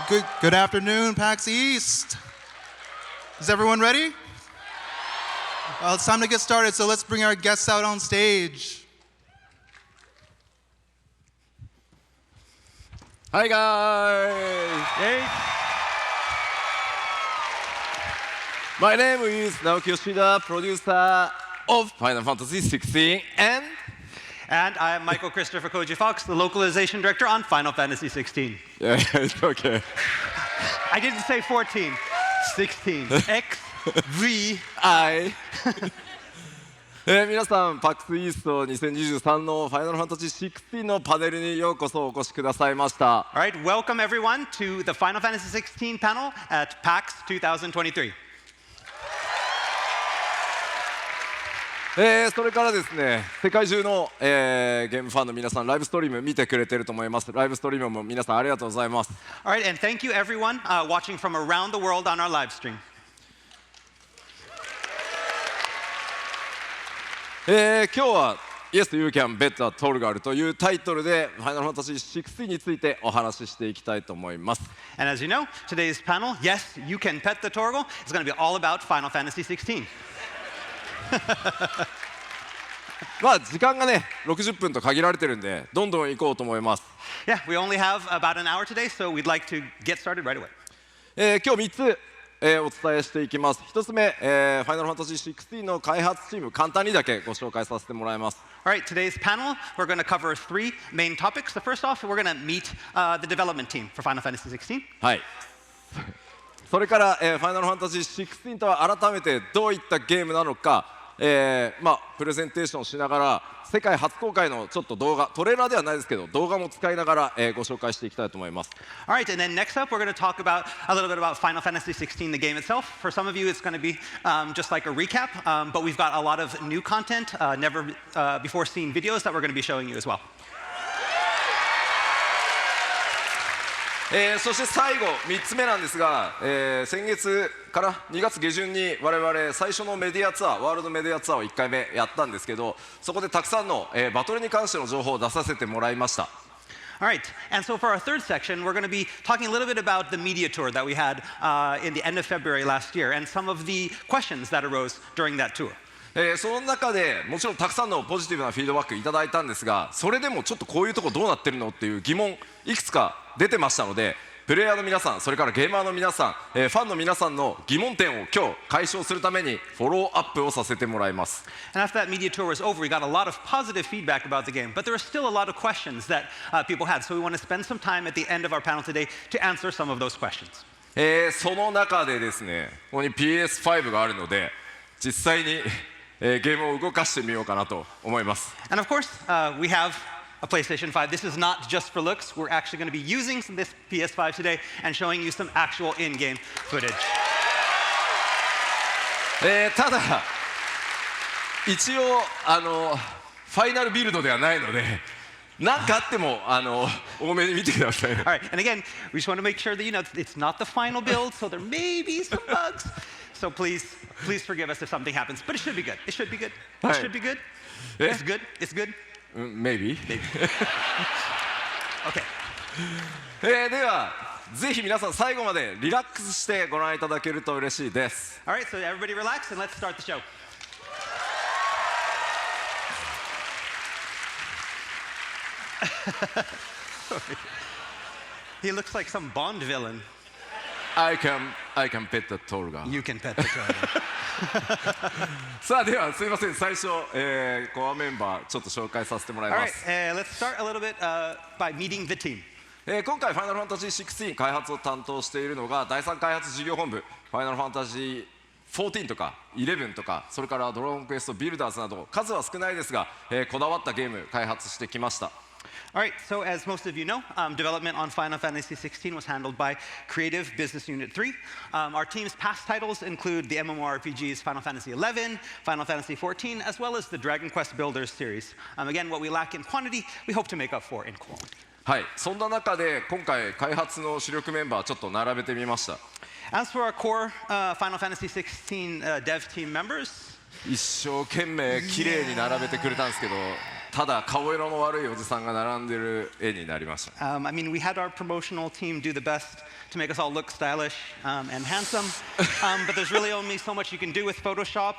Good afternoon, PAX East. Is everyone ready? Well, it's time to get started, so let's bring our guests out on stage. Hi guys! Hey. My name is Naoki Yoshida, producer of Final Fantasy XVI, and I am Michael Christopher Koji Fox, the localization director on Final Fantasy XVI. yeah, it's okay. I didn't say 14, 16. X, V, I 皆さん、PAX East 2023のファイナルファンタジー16のパネルにようこそお越しくださいました。All right, welcome everyone to the Final Fantasy XVI panel at PAX 2023. それからですね、世界中の、ゲームファンの皆さん、ライブストリーム見てくれてると思います。ライブストリームも皆さんありがとうございます。All right, and thank you everyone watching from around the world on our live stream. 今日は Yes, You Can Bet a Torgal というタイトルでファイナルファンタジー16についてお話ししていきたいと思います。And as you know, today's panel, Yes, You Can Pet the Torgal, is going to be all about Final Fantasy XVI. まあ時間がね60分と限られてるんでどんどん行こうと思います。Yeah, we only have about an hour today, so we'd like to get started right away. 今日3つ、お伝えしていきます。1つ目、ファイナルファンタジー16の開発チーム簡単にだけご紹介させてもらいます。All right, today's panel, we're going to cover three main topics. So first off, we're going to meet the development team for Final Fantasy XVI. はい。それから、ファイナルファンタジー16とは改めてどういったゲームなのか、プレゼンテーションしながら世界初公開のちょっと動画トレーラーではないですけど動画も使いながら、ご紹介していきたいと思います。All right, and then next up, we're going to talk about a little bit about Final Fantasy XVI, the game itself. For some of you, it's going to be just like a recap, but we've got a lot of new content, never before seen videos that we're going to be showing you as well. そして最後3つ目なんですが、先月から2月下旬に我々最初のメディアツアーワールドメディアツアーを1回目やったんですけどそこでたくさんの、バトルに関しての情報を出させてもらいました。All right, and so for our third section, we're going to be talking a little bit about the media tour that we had in the end of February last year and some of the questions that arose during that tour. その中でもちろんたくさんのポジティブなフィードバックいただいたんですがそれでもちょっとこういうとこどうなってるのっていう疑問いくつか出てましたのでプレイヤーの皆さんそれからゲーマーの皆さん、ファンの皆さんの疑問点を今日解消するためにフォローアップをさせてもらいます。 And after that media tour was over, we got a lot of positive feedback about the game, but there were still a lot of questions that people had, so we want to spend some time at the end of our panel today to answer some of those questions. その中でですねここに PS5 があるので実際にゲームを動かしてみようかなと思います。 And of course, we have a PlayStation 5. This is not just for looks. We're actually going to be using this PS5 today and showing you some actual in-game footage. ただ一応ファイナルビルドではないので何かあっても多めに見てください。 All right, and again, we just want to make sure that you know it's not the final build, so there may be some bugs. So please forgive us if something happens, but it should be good. It should be good. It should be good. It's good. It's good. Maybe. Okay. ではぜひ皆さん最後までリラックスしてご覧いただけると嬉しいです。 All right, so everybody relax and let's start the show. He looks like some Bond villain. I can pet the Torgal. You can pet the Torgal. さあではすいません最初、コアメンバーちょっと紹介させてもらい All ま right, す。 let's start a little bit by meeting the team. 今回ファイナルファンタジー16開発を担当しているのが第3開発事業本部ファイナルファンタジー14とか11とかそれからドラゴンクエストビルダーズなど数は少ないですが、こだわったゲーム開発してきました。 All right, so as most of you know, development on Final Fantasy XVI was handled by Creative Business Unit 3. Our team's past titles include the MMORPGs Final Fantasy XI, Final Fantasy XIV, as well as the Dragon Quest Builders series. Again, what we lack in quantity, we hope to make up for in quality. はい、そんな中で今回開発の主力メンバーちょっと並べてみました。 As for our core Final Fantasy XVI dev team members, 一生懸命綺麗に並べてくれたんですけどただ顔色の悪いおじさんが並んでる絵になりました。 I mean, we had our promotional team do the best to make us all look stylish and handsome, but there's really only so much you can do with Photoshop.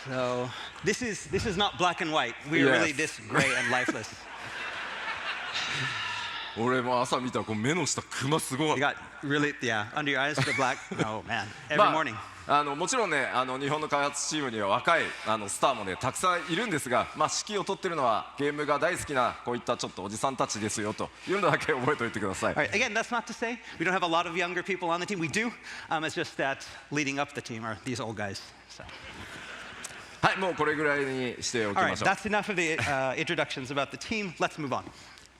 So this is not black and white. We're Yes. really this gray and lifeless. 俺も朝見たらこう目の下クマすご You かっ got really, yeah, under your eyes, the black. Oh man, た。 every morning. もちろんね日本の開発チームには若いスターもねたくさんいるんですが、指揮を取ってるのはゲームが大好きなこういったちょっとおじさんたちですよというのだけ覚えておいてください。 All right, again, that's not to say we don't have a lot of younger people on the team. We do. It's just that leading up the team are these old guys. So. はい、もうこれぐらいにしておき All ま right, しょう。 that's enough of the introductions about the team. Let's move on.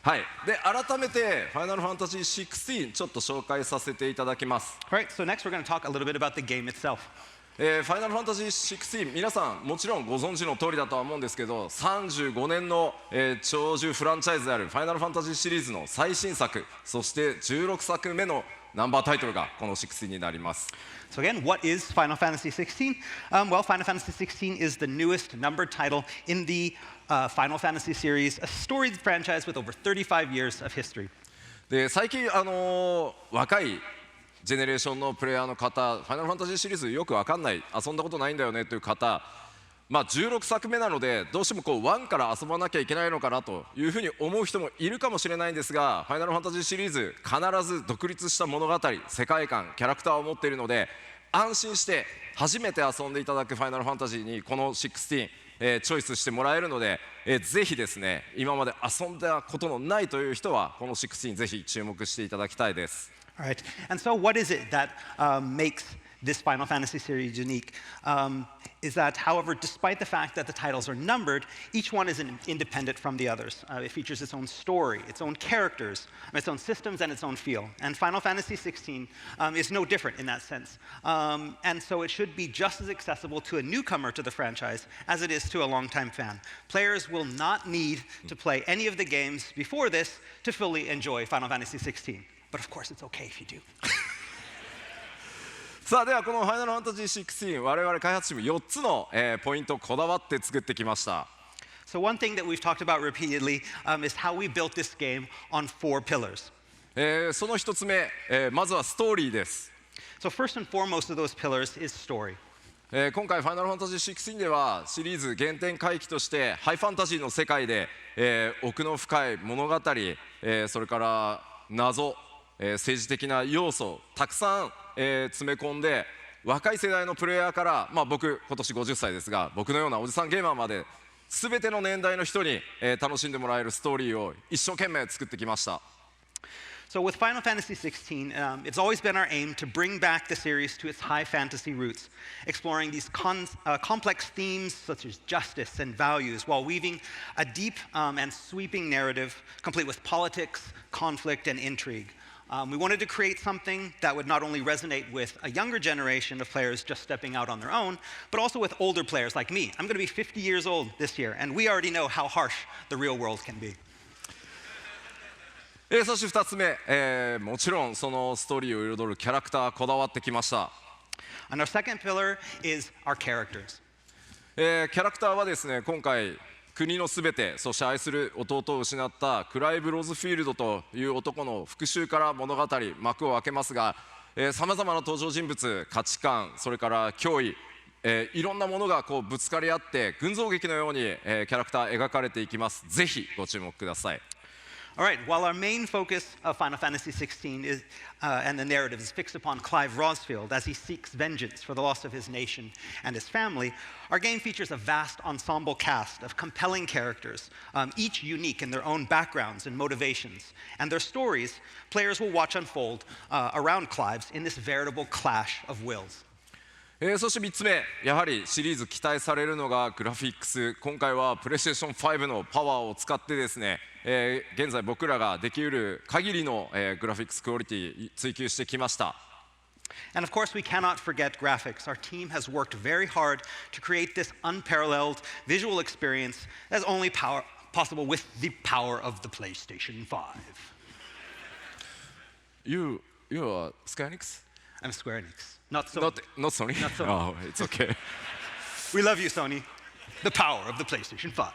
はい、で改めて「ファイナルファンタジー16」ちょっと紹介させていただきます。 All right, so next we're going to talk a little bit about the game itself. ファイナルファンタジー16皆さんもちろんご存知の通りだとは思うんですけど35年の、長寿フランチャイズであるファイナルファンタジーシリーズの最新作そして16作目のナンバータイトルがこの16になります。 So again, what is Final Fantasy XVI? Well, Final Fantasy XVI is the newest numbered title in the Final Fantasy series, a storied franchise with over 35 years of history. で最近、若いジェネレーションのプレイヤーの方ファイナルファンタジーシリーズよく分かんない遊んだことないんだよねという方、16作目なのでどうしてもこう1から遊ばなきゃいけないのかなというふうに思う人もいるかもしれないんですがファイナルファンタジーシリーズ必ず独立した物語世界観キャラクターを持っているので安心して初めて遊んでいただくファイナルファンタジーにこの16、チョイスしてもらえるので、ぜひですね今まで遊んだことのないという人はこの16ぜひ注目していただきたいです。 All right, and so what is it that makes this Final Fantasy series unique? Is that, however, despite the fact that the titles are numbered, each one is independent from the others. It features its own story, its own characters, its own systems, and its own feel. And Final Fantasy XVI is no different in that sense. And so it should be just as accessible to a newcomer to the franchise as it is to a longtime fan. Players will not need to play any of the games before this to fully enjoy Final Fantasy XVI. But of course, it's okay if you do. さあではこの「ファイナルファンタジー16」我々開発チーム4つの、ポイントをこだわって作ってきました。 So one thing that we've talked about repeatedly is how we built this game on 4 pillars. その1つ目、まずはストーリーです。 So first and foremost of those pillars is story. 今回「ファイナルファンタジー16」ではシリーズ原点回帰としてハイファンタジーの世界で、奥の深い物語、それから謎、政治的な要素たくさん、詰め込んで若い世代のプレイヤーから、僕今年50歳ですが僕のようなおじさんゲーマーまで全ての年代の人に、楽しんでもらえるストーリーを一生懸命作ってきました。 So with Final Fantasy XVI, it's always been our aim to bring back the series to its high fantasy roots, exploring these complex themes such as justice and values while weaving a deep and sweeping narrative complete with politics, conflict, and intrigue. We wanted to create something that would not only resonate with a younger generation of players just stepping out on their own, but also with older players like me. I'm going to be 50 years old this year, and we already know how harsh the real world can be. そして2つ目、もちろんそのストーリーを彩るキャラクターこだわってきました。 And our second pillar is our characters. キャラクターはですね今回国のすべてそして愛する弟を失ったクライブ・ロズフィールドという男の復讐から物語幕を開けますがさまざまな登場人物価値観それから脅威、いろんなものがこうぶつかり合って群像劇のように、キャラクター描かれていきます。ぜひご注目ください。 All right, while our main focus of Final Fantasy XVI is, and the narrative is fixed upon Clive Rosfield as he seeks vengeance for the loss of his nation and his family, our game features a vast ensemble cast of compelling characters, each unique in their own backgrounds and motivations. And their stories, players will watch unfold around Clive's in this veritable clash of wills. そして3つ目やはりシリーズ期待されるのがグラフィックス。今回はプレイステーション5のパワーを使ってですね、現在僕らができうる限りの、グラフィックスクオリティ追求してきました。 And of course, we cannot forget graphics. Our team has worked very hard to create this unparalleled visual experience that's only possible with the power of the PlayStation 5. You are Square Enix? I'm Square Enix. Not Sony. Not Sony? Not Sony. Oh, it's okay. We love you, Sony. The power of the PlayStation 5.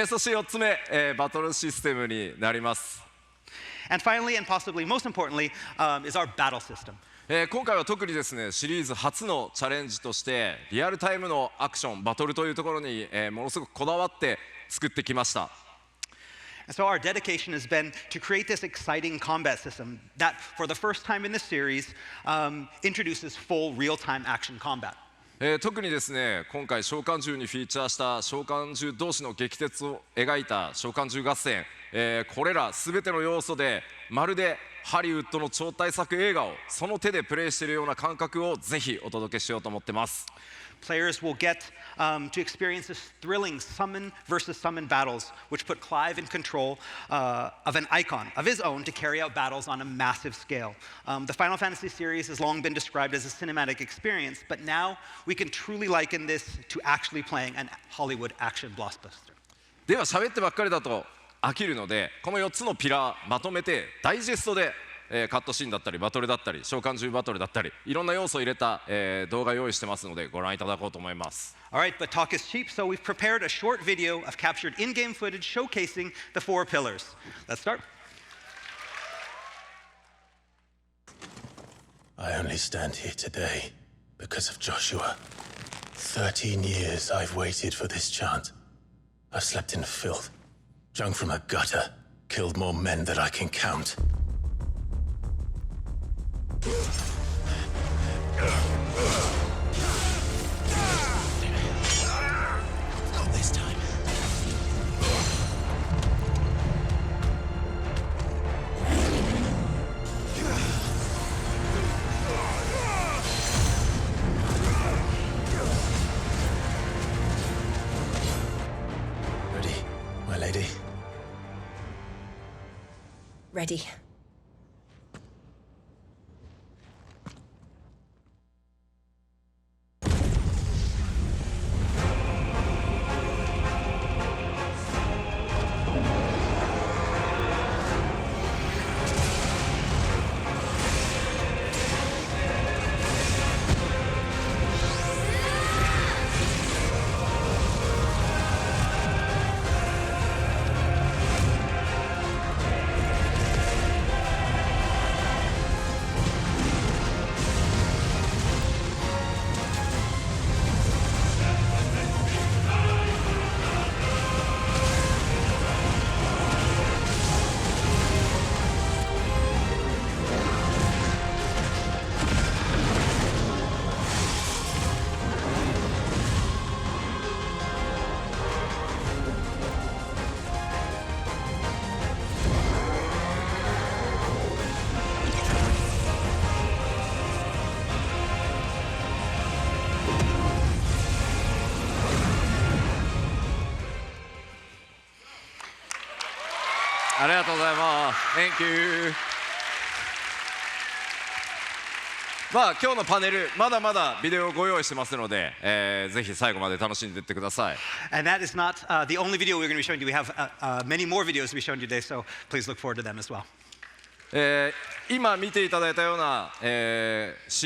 そして4つ目、バトルシステムになります。And finally, and possibly most importantly, is our battle system. 今回は特にですねシリーズ初のチャレンジとしてリアルタイムのアクションバトルというところに、ものすごくこだわって作ってきました。And so our dedication has been to create this exciting combat system that, for the first time in the series, introduces full real-time action combat. 特にですね今回召喚獣にフィーチャーした召喚獣同士の激突を描いた召喚獣合戦、これら全ての要素でまるでハリウッドの超大作映画をその手でプレイしているような感覚をぜひお届けしようと思ってます。Players will get to experience this thrilling summon versus summon battles, which put Clive in control of an icon of his own to carry out battles on a massive scale. The Final Fantasy series has long been described as a cinematic experience, but now we can truly liken this to actually playing an Hollywood action blockbuster. では喋ってばっかりだと飽きるのでこの4つのピラーまとめてダイジェストでカットシーンだったりバトルだったり召喚獣バトルだったりいろんな要素を入れた、動画用意してますのでご覧いただこうと思います。Alright, but talk is cheap, so we've prepared a short video of captured in-game footage showcasing the 4 pillars. Let's start. I only stand here today because of Joshua. 13 years I've waited for this chance. I've slept in filth, drunk from a gutter, killed more men than I can count. Not this time. Ready, my lady? Ready.ありがとうございます。Thank you。まあ今日のパネルまだまだビデオをご用意してますので、ぜひ最後まで楽しんでいってください。And that is not the only video we're going to be showing you. We have many more videos to be showing you today, so please look forward to them as well. 今見ていただいたような、シ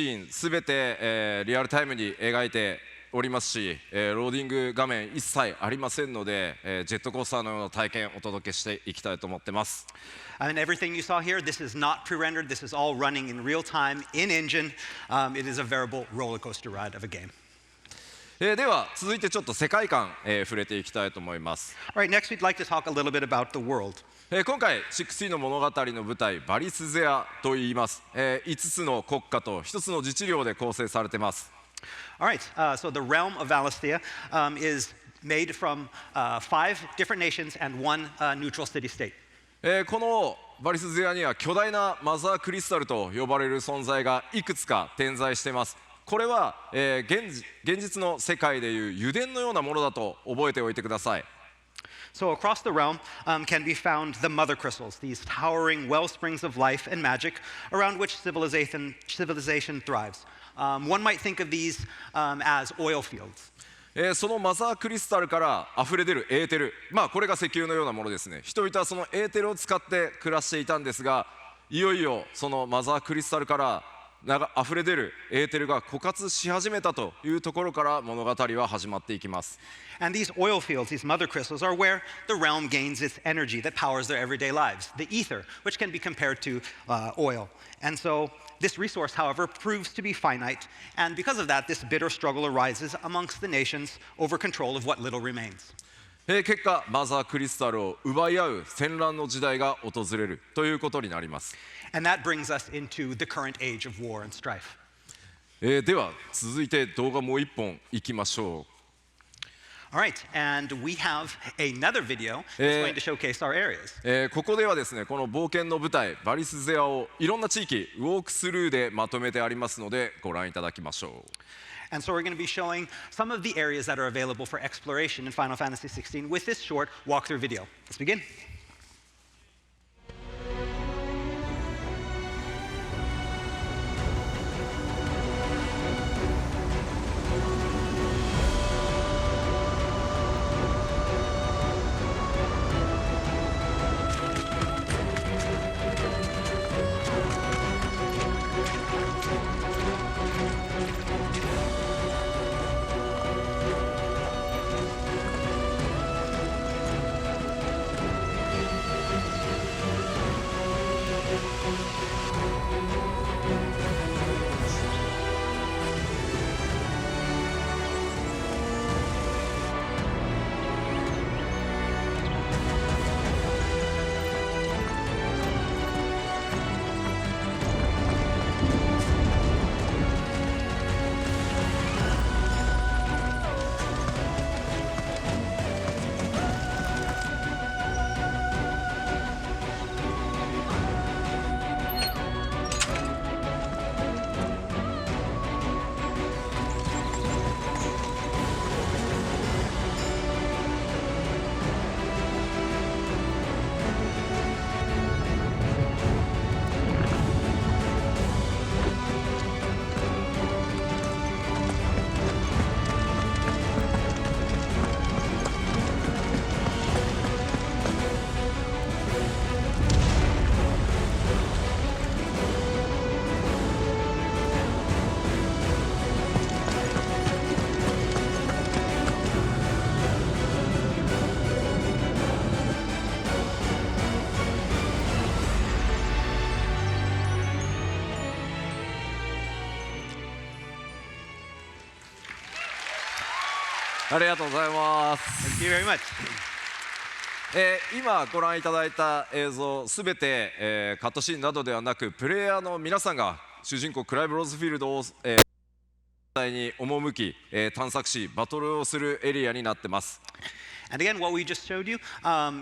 ーンすべて、リアルタイムに描いておりますし、ローディング画面一切ありませんので、ジェットコースターのような体験をお届けしていきたいと思ってます。And everything you saw here, this is not pre-rendered. This is all running in real time in engine. It is a veritable roller coaster ride of a game. では続いてちょっと世界観、触れていきたいと思います。All right, next we'd like to talk a little bit about the world. 今回 6E の物語の舞台バリスゼアと言います。5つの国家と1つの自治領で構成されています。All right, so the realm of Valisthea is made from 5 different nations and 1 neutral city-state. このバリスゼアには巨大なマザークリスタルと呼ばれる存在がいくつか点在しています。これは、現実の世界でいう油田のようなものだと覚えておいてください。So across the realm can be found the mother crystals, these towering wellsprings of life and magic around which civilization thrives. One might think of these as oil fields. そのマザークリスタルから溢れ出るエーテル、これが石油のようなものですね。人々はそのエーテルを使って暮らしていたんですが、いよいよそのマザークリスタルから溢れ出るエーテルが枯渇し始めたというところから物語は始まっていきます。And these oil fields, these mother crystals, are where the realm gains its energy that powers their everyday lives, the ether, which can be compared to oil. And so this resource, however, proves to be finite, and because of that, this bitter struggle arises amongst the nations over control of what little remains. 結果、マザークリスタルを奪い合う戦乱の時代が訪れるということになります。And that brings us into the current age of war and strife. では続いて動画もう一本いきましょう。All right, and we have another video that's going to showcase our areas. ここではですね、この冒険の舞台バリスゼアをいろんな地域ウォークスルーでまとめてありますのでご覧いただきましょう。And so we're going to be showing some of the areas that are available for exploration in Final Fantasy XVI with this short walkthrough video. Let's begin. ありがとうございます。 Thank you very much. 今ご覧いただいた映像すべて、カットシーンなどではなくプレイヤーの皆さんが主人公クライブ・ローズフィールドを、実際に赴き、探索しバトルをするエリアになってます。 And again, what we just showed you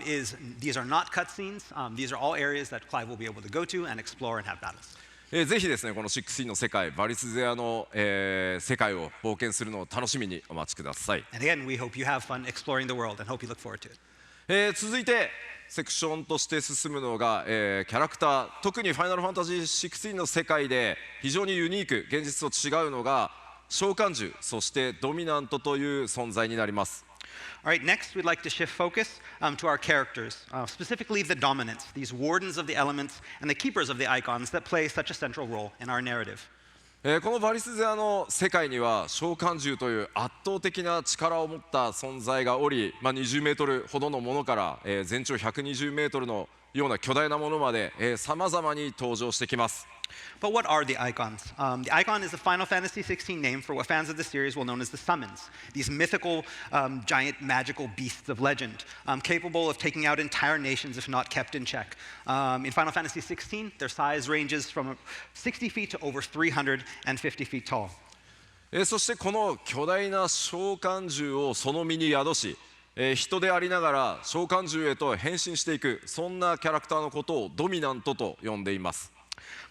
is these are not cutscenes. These are all areas that Clive will be able to go to and explore and have battles. ぜひですねこの16の世界バリスゼアの、世界を冒険するのを楽しみにお待ちください。 And again, we hope you have fun exploring the world and hope you look forward to it. 続いてセクションとして進むのが、キャラクター特にファイナルファンタジー16の世界で非常にユニーク現実と違うのが召喚獣そしてドミナントという存在になります。 All right, next we'd like to shift focus to our characters, specifically the dominants, these wardens of the elements and the keepers of the icons that play such a central role in our narrative. このバリスゼアの世界には召喚獣という圧倒的な力を持った存在がおり、20メートルほどのものから、全長120メートルのような巨大なものまでさまざまに登場してきます。 But what are the icons? The icon is a Final Fantasy XVI name for what fans of the series will know as the summons, these mythical, giant, magical beasts of legend, capable of taking out entire nations if not kept in check. In Final Fantasy XVI, their size ranges from 60 feet to over 350 feet tall. そしてこの巨大な召喚獣をその身に宿し、人でありながら召喚獣へと変身していくそんなキャラクターのことをドミナントと呼んでいます。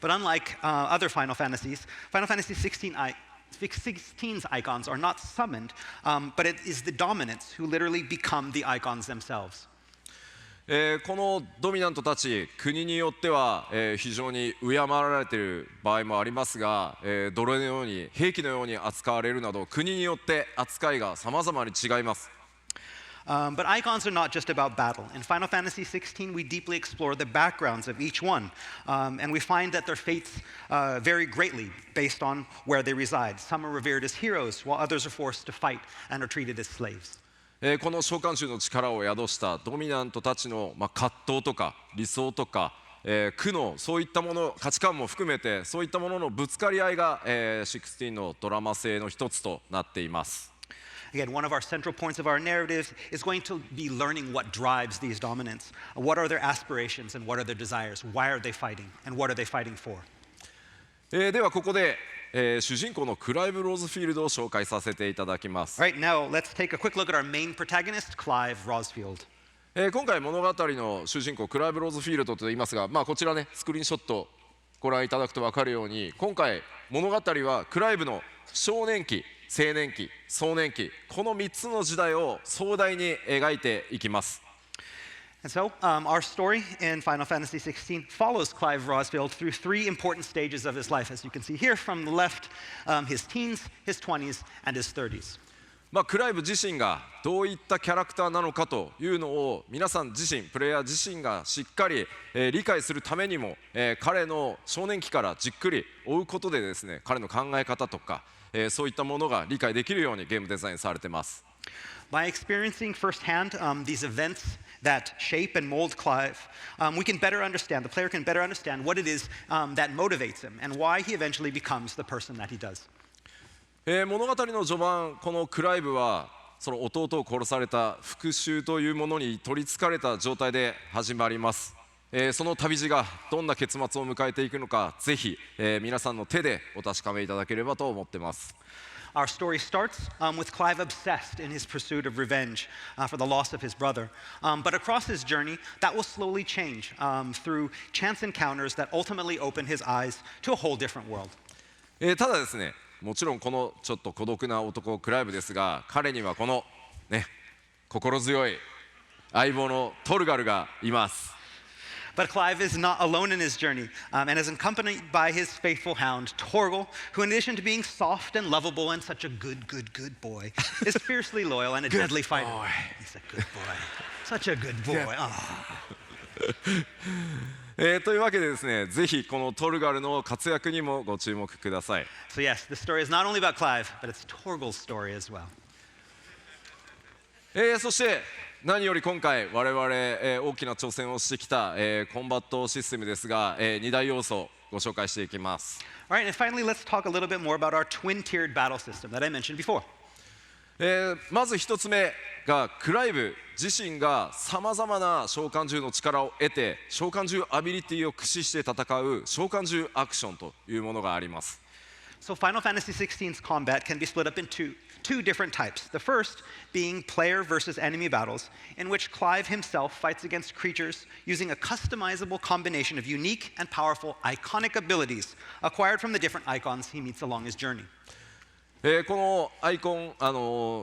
But unlike other Final Fantasies, Final Fantasy XVI's icons are not summoned, but it is the dominants who literally become the icons themselves. このドミナントたち国によっては、非常に敬られている場合もありますが、奴隷のように兵器のように扱われるなど国によって扱いが様々に違います。But icons are not just about battle. In Final Fantasy XVI, we deeply explore the backgrounds of each one, and we find that their fates vary greatly based on where they reside. Some are revered as heroes, while others are forced to fight and are treated as slaves. この召喚獣の力を宿したドミナントたちの、葛藤とか理想とか、苦悩、そういったもの、価値観も含めてそういったもののぶつかり合いが、16のドラマ性の一つとなっています。Again, one of our central points of our narrative is going to be learning what drives these dominants. What are their aspirations and what are their desires? Why are they fighting and what are they fighting for? ではここで、主人公のクライブ・ローズフィールドを紹介させていただきます。All right, now let's take a quick look at our main protagonist, Clive Rosfield. 今回物語の主人公クライブ・ローズフィールドと言いますが、こちらねスクリーンショットご覧いただくと分かるように、今回物語はクライブの少年期、青年期、壮年期、この3つの時代を壮大に描いていきます。And so, our story in Final Fantasy XVI follows Clive Rosfield through 3 important stages of his life. As you can see here from the left, his teens, his 20s, and his 30s. クライブ自身がどういったキャラクターなのかというのを皆さん自身、プレイヤー自身がしっかり、理解するためにも、彼の少年期からじっくり追うことでですね、彼の考え方とか、そういったものが理解できるようにゲームデザインされています。By experiencing firsthand these events that shape and mold Clive, we can better understand, the player can better understand what it is that motivates him and why he eventually becomes the person that he does. 物語の序盤、このクライブはその弟を殺された復讐というものに取りつかれた状態で始まります。その旅路がどんな結末を迎えていくのか、ぜひ、皆さんの手でお確かめいただければと思っています。Our story starts with Clive obsessed in his pursuit of revenge for the loss of his brother. But across his journey, that will slowly change through chance encounters that ultimately open his eyes to a whole different world. ただですね、もちろんこのちょっと孤独な男クライブですが、彼にはこのね、心強い相棒のトルガルがいます。But Clive is not alone in his journey, and is accompanied by his faithful hound, Torgal, who in addition to being soft and lovable and such a good boy, is fiercely loyal and a deadly fighter. He's a good boy. Such a good boy. Oh. というわけでですね、ぜひこのトルガルの活躍にもご注目ください。So yes, the story is not only about Clive, but it's Torgal's story as well. そして何より今回我々、大きな挑戦をしてきた、コンバットシステムですが、2大要素をご紹介していきます。All right, and finally, let's talk a little bit more about our twin-tiered battle system that I mentioned before. まず1つ目がクライブ自身がさまざまな召喚獣の力を得て召喚獣アビリティを駆使して戦う召喚獣アクションというものがあります。So Final Fantasy XVI's combat can be split up into two different types. The first being player versus enemy battles, in which Clive himself fights against creatures using a customizable combination of unique and powerful iconic abilities acquired from the different icons he meets along his journey. このアイコン、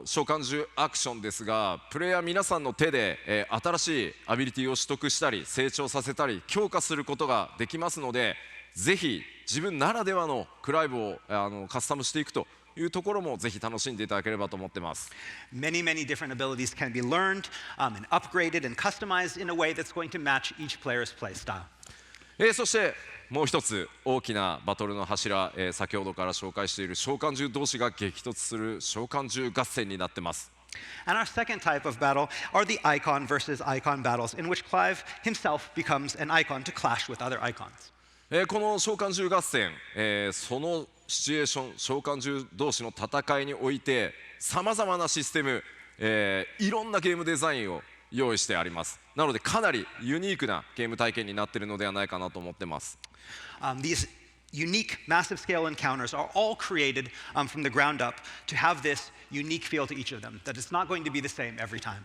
召喚獣アクションですが、プレイヤー皆さんの手で、新しいアビリティを取得したり成長させたり強化することができますので、ぜひ自分ならではのクライブをカスタムしていくというところもぜひ楽しんでいただければと思っています。Many different abilities can be learned and upgraded and customized in a way that's going to match each player's play style. そしてもう一つ大きなバトルの柱、先ほどから紹介している召喚獣同士が激突する召喚獣合戦になっています。And our second type of battle are the icon versus icon battles, in which Clive himself becomes an icon to clash with other icons. この召喚獣合戦、そのシチュエーション、召喚獣同士の戦いにおいてさまざまなシステム、いろんなゲームデザインを用意してあります。なのでかなりユニークなゲーム体験になっているのではないかなと思っています。These unique, massive scale encounters are all created from the ground up to have this unique feel to each of them, that it's not going to be the same every time.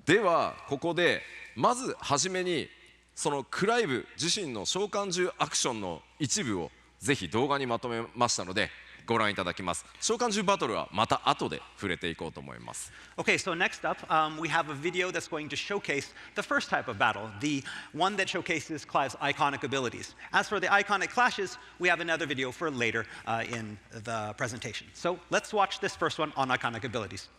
ではここでまずはじめにそのクライブ自身の召喚獣アクションの一部をぜひ動画にまとめましたのでご覧いただきます。召喚獣バトルはまた後で触れていこうと思います。Okay, so next up, we have a video that's going to showcase the first type of battle, the one that showcases Clive's iconic abilities. As for the iconic clashes, we have another video for later in the presentation. So let's watch this first one on iconic abilities.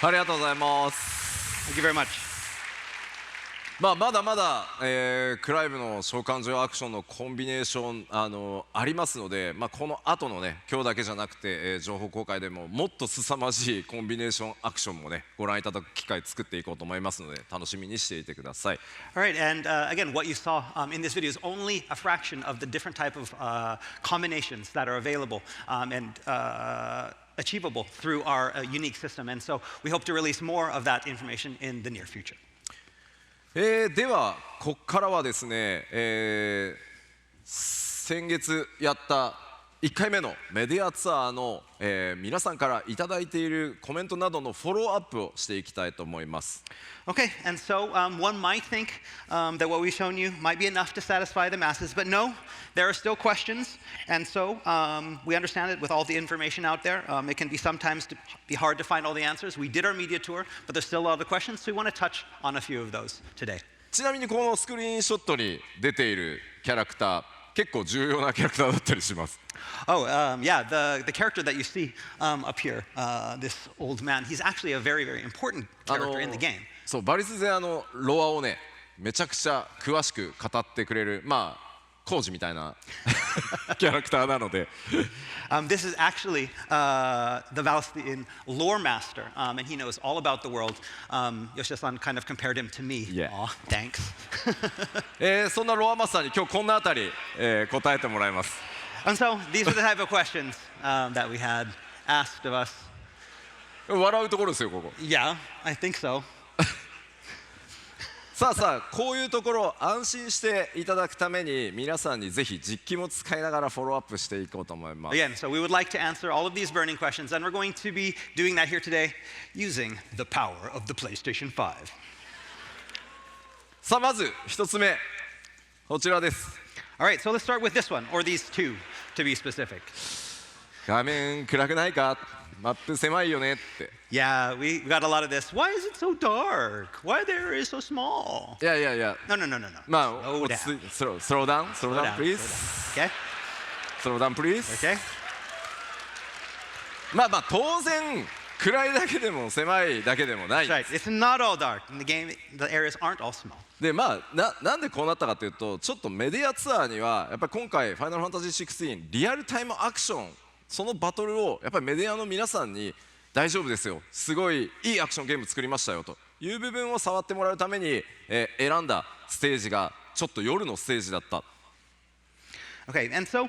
ありがとうございます。 Thank you very much. まだまだ、クライブの召喚獣アクションのコンビネーションありますので、この後のね今日だけじゃなくて、情報公開でももっと凄まじいコンビネーションアクションもねご覧いただく機会作っていこうと思いますので楽しみにしていてください。 All right, and again, what you saw in this video is only a fraction of the different type of combinations that are available and achievable through our unique system. And so we hope to release more of that information in the near future. ではここからはですね、先月やった1回目のメディアツアーの、皆さんからいただいているコメントなどのフォローアップをしていきたいと思います。 Okay, and so one might think that what we've shown you might be enough to satisfy the masses, but no, there are still questions, and so we understand it with all the information out there. It can be sometimes be hard to find all the answers. We did our media tour, but there's still a lot of questions, so we want to touch on a few of those today. ちなみにこのスクリーンショットに出ているキャラクター結構重要なキャラクターだったりします。 Oh, yeah, the character that you see up here, this old man, he's actually a very, very important character in the game. そうバリス勢ロアをねめちゃくちゃ詳しく語ってくれるコージみたいなキャラクターなので。This is actually the Valstian lore master, and he knows all about the world. Yoshida-san kind of compared him to me. Yeah. Aw, thanks. そんなロアマスターに今日こんなあたり、答えてもらいます。 And so these are the type of questions that we had asked of us. 笑うところですよここ。 Yeah, I think so. さあこういうところを安心していただくために皆さんにぜひ実機も使いながらフォローアップしていこうと思います。 Again, so we would like to answer all of these burning questions, and we're going to be doing that here today using the power of the PlayStation 5. さあまず一つ目こちらです。 All right, so let's start with this one, or these two, to be specific. 画面暗くないかマップ狭いよねって。 Yeah, we got a lot of this. Why is it so dark? Why the area is so small? いや No. Slow down please. Okay? Slow down please. Okay? 当然暗いだけでも狭いだけでもない。 That's right. It's not all dark. In the game, the areas aren't all small. でなんでこうなったかというとちょっとメディアツアーにはやっぱり今回「ファイナルファンタジー16」リアルタイムアクションそのバトルをやっぱりメディアの皆さんに大丈夫ですよすごいいいアクションゲーム作りましたよという部分を触ってもらうために、選んだステージがちょっと夜のステージだった。 Okay, and so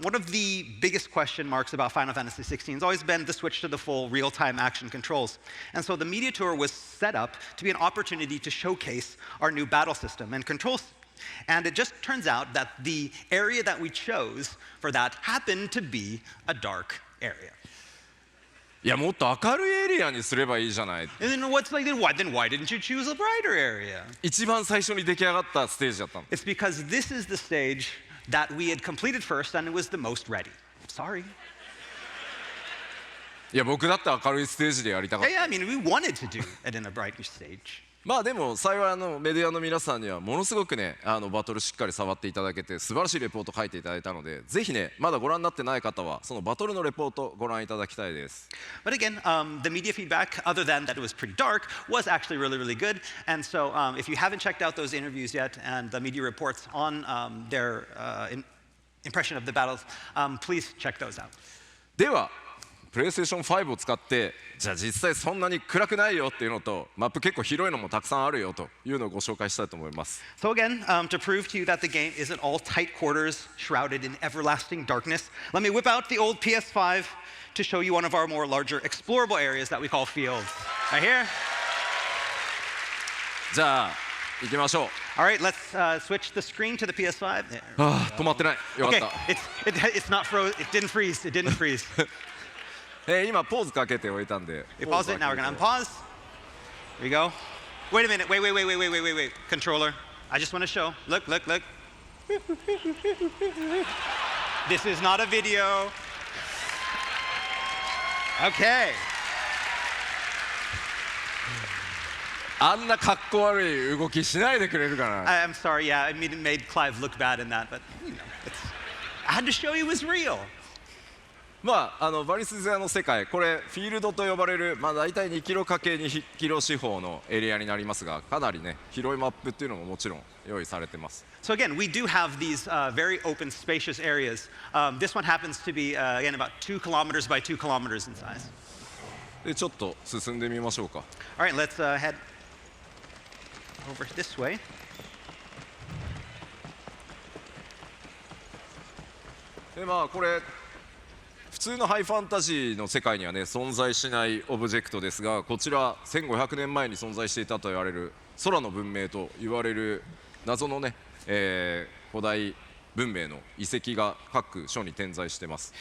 one of the biggest question marks about Final Fantasy XVI has always been the switch to the full real-time action controls. And so the media tour was set up to be an opportunity to showcase our new battle system and controls. And it just turns out that the area that we chose for that happened to be a dark area. いやもっと明るいエリアにすればいいじゃない。 And then what's like, then why didn't you choose a brighter area? 一番最初に出来上がったステージだったの。 It's because this is the stage that we had completed first and it was the most ready. Sorry. いや僕だって明るいステージでやりたかった。 Yeah, I mean, we wanted to do it in a brighter stage. でも幸いメディアの皆さんにはものすごくねバトルしっかり触っていただけて素晴らしいレポート書いていただいたのでぜひねまだご覧になってない方はそのバトルのレポートご覧いただきたいです。 But again, the media feedback, other than that it was pretty dark, was actually really, really good. And so if you haven't checked out those interviews yet and the media reports on their impression of the battles, please check those out. ではプレイステーション5を使ってじゃあ実際そんなに暗くないよっていうのとマップ結構広いのもたくさんあるよというのをご紹介したいと思います。 So again, to prove to you that the game isn't all tight quarters shrouded in everlasting darkness, let me whip out the old PS5 to show you one of our more larger explorable areas that we call fields. Right here. じゃあ行きましょう。 All right, let's switch the screen to the PS5. 止まってない。よかっ Okay, た。 it's not froze. It didn't freeze. It didn't freeze. 今ポーズかけておいたんで。 We pause it. Now we're gonna unpause. Here we go. Wait a minute. Wait. Controller. I just want to show. Look. This is not a video. Okay. あんなかっこ悪い動きしないでくれるかな。 I'm sorry. Yeah, I made Clive look bad in that, but you know, I had to show you it was real. まあ、バリスゼアの世界、これフィールドと呼ばれる、まあ、大体2キロ ×2 キロ四方のエリアになりますが、かなりね広いマップっていうのももちろん用意されてます。 So again, we do have these very open, spacious areas. This one happens to be, again, about 2 kilometers by 2 kilometers in size. でちょっと進んでみましょうか。 All right, let's head over this way. でまあこれ普通のハイファンタジーの世界にはね存在しないオブジェクトですが、こちら1500年前に存在していたと言われる空の文明と言われる謎のね、古代文明の遺跡が各所に点在しています。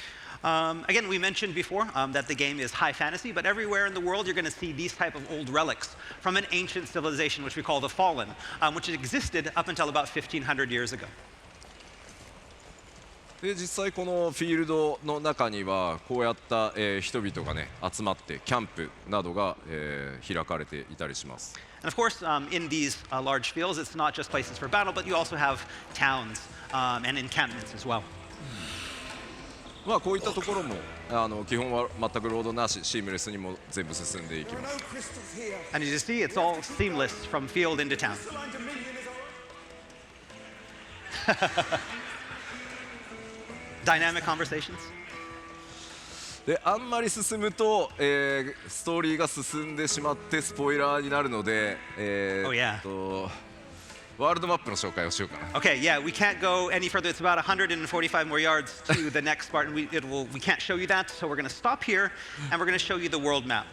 Again, we mentioned before that the game is high fantasy, but everywhere in the world you're going to see these type of old relics from an ancient civilization, which we call the Fallen, which existed up until about 1500 years ago. で実際このフィールドの中にはこうやった、人々がね集まってキャンプなどが、開かれていたりします。 And of course, in these large fields, it's not just places for battle, but you also have towns and encampments as well. まあこういったところも基本は全くロードなし、シームレスにも全部進んでいきます。 And as you see, it's all seamless from field into town. Dynamic conversations. であんまり進むと、ストーリーが進んでしまってスポイラーになるので、Oh, yeah. ワールドマップの紹介をしようかな。 Okay, yeah, we can't go any further. It's about 145 more yards to the next part, and we can't show you that, so we're going to stop here, and we're going to show you the world map.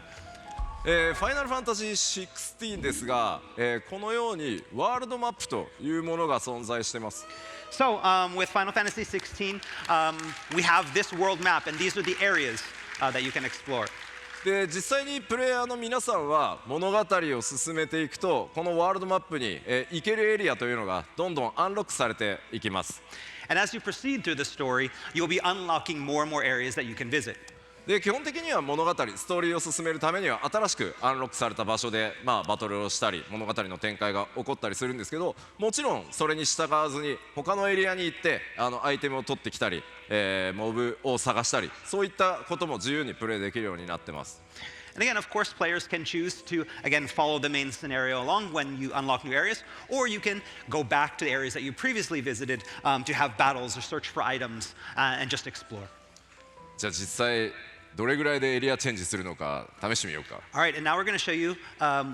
ファイナルファンタジー16ですが、このようにワールドマップというものが存在しています。 So with Final Fantasy XVI, we have this world map, and these are the areas that you can explore. で実際にプレイヤーの皆さんは物語を進めていくとこのワールドマップに、行けるエリアというのがどんどんアンロックされていきます。 And as you proceed through the story, you'll be unlocking more and more areas that you can visit. で基本的には物語ストーリーを進めるためには新しくアンロックされた場所で、まあ、バトルをしたり物語の展開が起こったりするんですけど、もちろんそれに従わずに他のエリアに行ってアイテムを取ってきたり、モブを探したりそういったことも自由にプレイできるようになってます。 And again, of course, players can choose to, again, follow the main scenario along when you unlock new areas, or you can go back to the areas that you previously visited to have battles or search for items and just explore. じゃあ実際どれぐらいでエリアチェンジするのか試してみようか。 All right, and now we're going to show you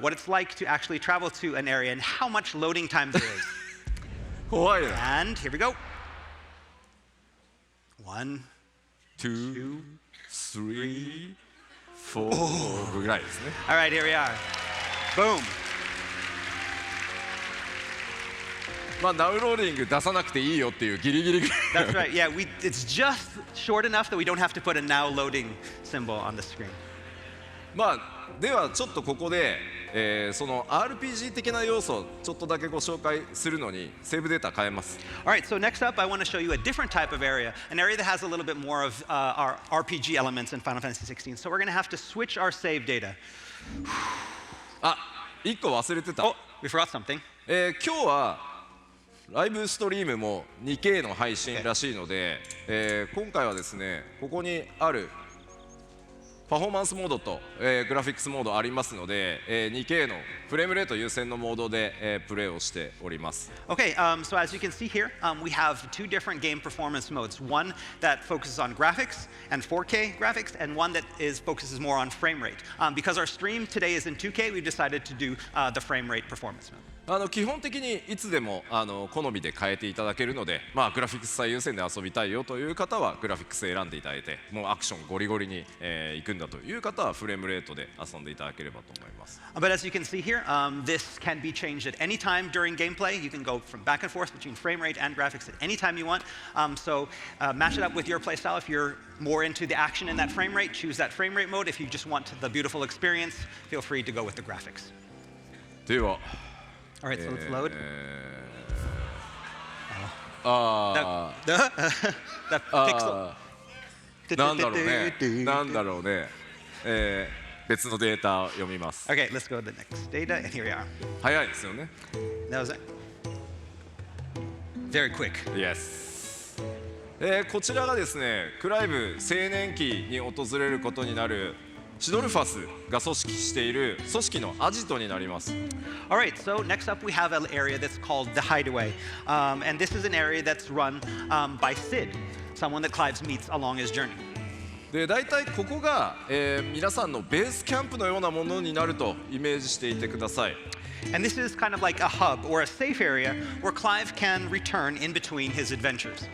what it's like to actually travel to an area and how much loading time there is. 怖いな。 And here we go. 1, 2, 3, 4ぐらいですね。 All right, here we are. Boom. まあナウローディング出さなくていいよっていうギリギリぐらい。 That's right. Yeah, it's just short enough that we don't have to put a now loading symbol on the screen. まあではちょっとここで、その RPG 的な要素をちょっとだけご紹介するのにセーブデータ変えます。 All right, so next up, I want to show you a different type of area, an area that has a little bit more of our RPG elements in Final Fantasy XVI. So we're going to have to switch our save data. あ、1個忘れてた。 Oh, we forgot something. 今日はライブストリームも 2K の配信らしいので、今回はですねここにあるパフォーマンスモードと、グラフィックスモードありますので、2K のフレームレート優先のモードで、プレイをしております。 Okay, so as you can see here, we have two different game performance modes. One that focuses on graphics and 4K graphics, and one that focuses more on frame rate. Because our stream today is in 2K, we've decided to do the frame rate performance mode. 基本的にいつでも好みで変えていただけるので、まあ、グラフィックス最優先で遊びたいよという方はグラフィックス選んでいただいて、もうアクションゴリゴリに、行くんだという方はフレームレートで遊んでいただければと思います。 But as you can see here, this can be changed at any time during gameplay. You can go from back and forth between frame rate and graphics at any time you want. So match it up with your playstyle. If you're more into the action in that frame rate, choose that frame rate mode. If you just want the beautiful experience, feel free to go with the graphics. では All right, so let's load. あ That pixel. なんだろうね、なんだろうね、別のデータを読みます。 Okay, let's go to the next data, and here we are. 早いですよね。 That was it. Very quick. Yes。こちらがですねクライブ青年期に訪れることになるシドルファスが組織している組織のアジトになります。 All right, so next up we have an area that's called the Hideaway. And this is an area that's run by Sid, someone that Clive meets along his journey. で大体ここが、皆さんのベースキャンプのようなものになるとイメージしていてください。 And this is kind of like a hub or a safe area where Clive can return in between his adventures.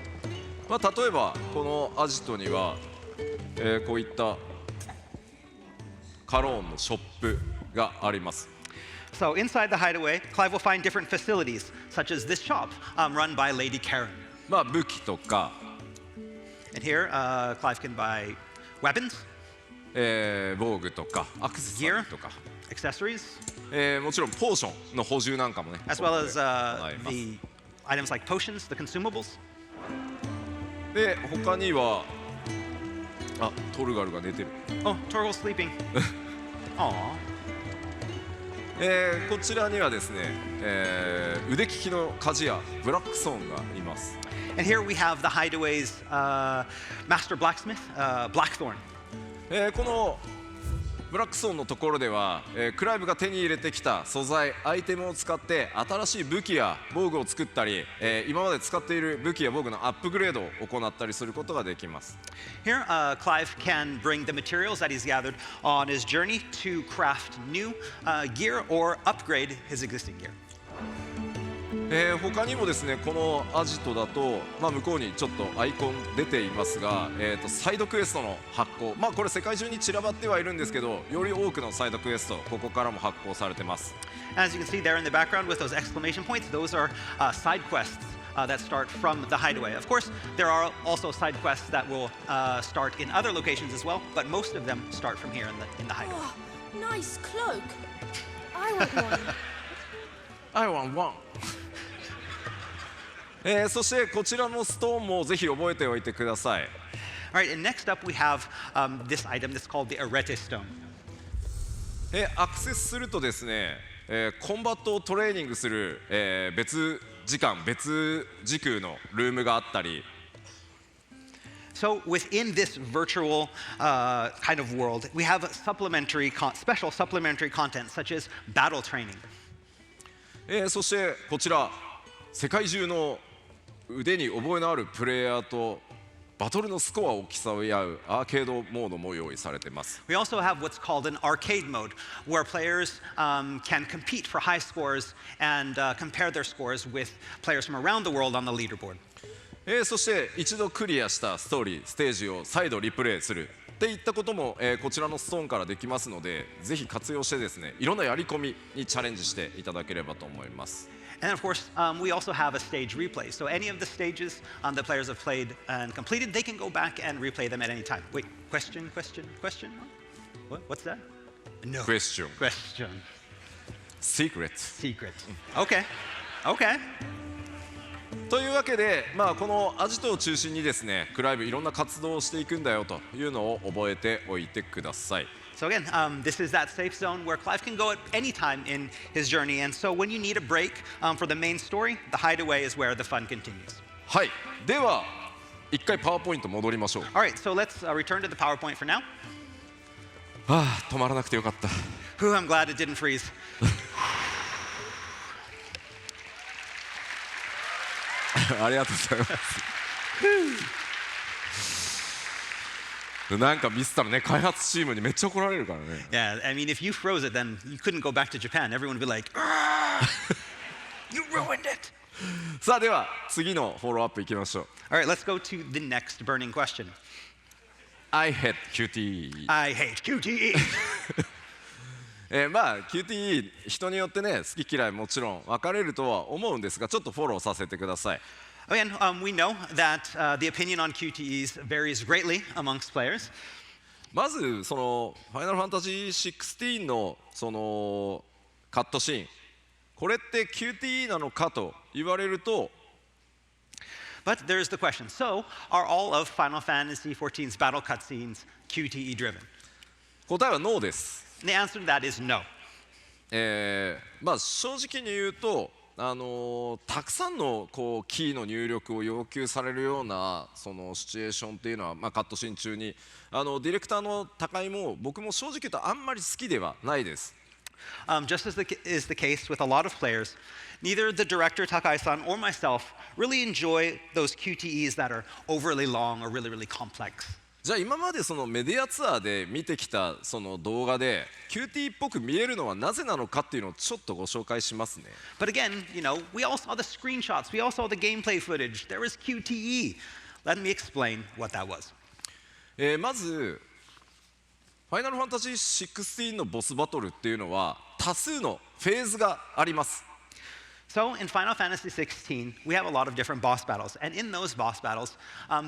まあ、例えばこのアジトには、こういったカローンのショップがあります。 So inside the Hideaway, Clive will find different facilities, such as this shop run by Lady Karen. まあ、武器とか、And here, Clive can buy weapons, 防具とかアクセサリ gear, ーとか、 accessories, もちろんポーションの補充なんかもね as well as あります。 the items like potions, the consumables. で他にはトルガルが寝てる。 Oh, Torgal's sleeping. Aw. こちらにはですね、腕利きの鍛冶屋ブラックソーンがいます。 And here we have the Hideaway's master blacksmith, Blackthorn. このブラックソーンのところでは、クライブが手に入れてきた素材アイテムを使って新しい武器や防具を作ったり、今まで使っている武器や防具のアップグレードを行ったりすることができます。 Here, Clive can bring the materials that he's gathered on his journey to craft new gear or upgrade his existing gear. 他にもですねこのアジトだと、まあ、向こうにちょっとアイコン出ていますが、サイドクエストの発行、まあ、これ世界中に散らばってはいるんですけどより多くのサイドクエストここからも発行されてます。 As you can see there in the background with those exclamation points, those are side quests that start from the Hideaway. Of course, there are also side quests that will start in other locations as well, but most of them start from here in the Hideaway. Oh, nice cloak. I want one. I want one そしてこちらのストーンもぜひ覚えておいてください。 All right, and next up we have this item that's called the Arete Stone. アクセスするとですね、コンバットをトレーニングする、別時間別時空のルームがあったり So within this virtual kind of world, we have special supplementary content such as battle training. そしてこちら世界中の腕に覚えのあるプレイヤーとバトルのスコアを競い合うアーケードモードも用意されています。 We also have what's called an arcade mode, where players can compete for high scores and compare their scores with players from around the world on the leaderboard. そして一度クリアしたストーリーステージを再度リプレイするっていったことも、こちらのストーンからできますのでぜひ活用してですねいろんなやり込みにチャレンジしていただければと思います。 And of course, we also have a stage replay. So any of the stages that players have played and completed, they can go back and replay them at any time. Wait, question? What's that? No. Question. Secret. Secret. Okay. というわけで、まあ、このアジトを中心にですねクライブいろんな活動をしていくんだよというのを覚えておいてください。 So again, this is that safe zone where Clive can go at any time in his journey. And so when you need a break for the main story, the Hideaway is where the fun continues. はい、では一回パワーポイント戻りましょう。 All right, so let's return to the PowerPoint for now. 止まらなくてよかった。 Whew, I'm glad it didn't freeze. ありがとうございます。なんかミスったらね開発チームにめっちゃ怒られるからね。 Yeah, I mean, if you froze it, then you couldn't go back to Japan. Everyone would be like, you ruined it. さあでは次のフォローアップいきましょう。 All right, let's go to the next burning question. I hate QTE。 I hate QTE. まあ QTE 人によってね好き嫌いもちろん分かれるとは思うんですがちょっとフォローさせてください。 Again, we know that the opinion on QTEs varies greatly amongst players. まずそのファイナルファンタジー16のそのカットシーンこれって QTE なのかと言われると But there's the question. So, are all of Final Fantasy XIV's battle cutscenes QTE driven? 答えはノーです。 And the answer to that is no. まあ正直に言うとたくさんのこうキーの入力を要求されるようなそのシチュエーションっていうのは、カットシーン中にディレクターの高井も僕も正直言うとあんまり好きではないです。Just as is the case with a lot of players, neither the director Takai-san or myself really enjoy those QTEs that are overly long or really, really complex. じゃあ今までそのメディアツアーで見てきたその動画で QT っぽく見えるのはなぜなのかっていうのをちょっとご紹介しますね。But again, we all saw the screenshots, we all saw the gameplay footage. There was QTE. Let me explain what that was. まずファイナルファンタジー16のボスバトルっていうのは多数のフェーズがあります。So in Final Fantasy XVI, we have a lot of different boss battles, and in those boss battles,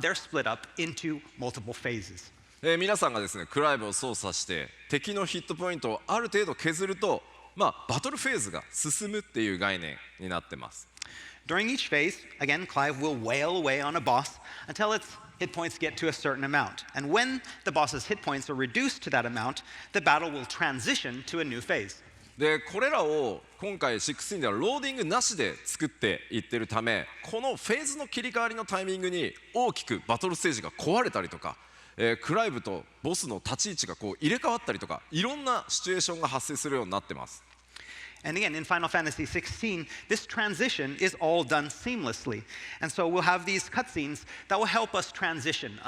they're split up into multiple phases. 皆さんがですねクライブを操作して敵のヒットポイントをある程度削ると、バトルフェーズが進むっていう概念になってます。During each phase, again, Clive will wail away on a boss until its hit points get to a certain amount. And when the boss's hit points are reduced to that amount, the battle will transition to a new phase. でこれらを今回16ではローディングなしで作っていってるため、このフェーズの切り替わりのタイミングに大きくバトルステージが壊れたりとか、クライブとボスの立ち位置がこう入れ替わったりとか、いろんなシチュエーションが発生するようになってます。And again, in Final Fantasy XVI, this transition is all done seamlessly. And so we'll have these cutscenes that will help us transition,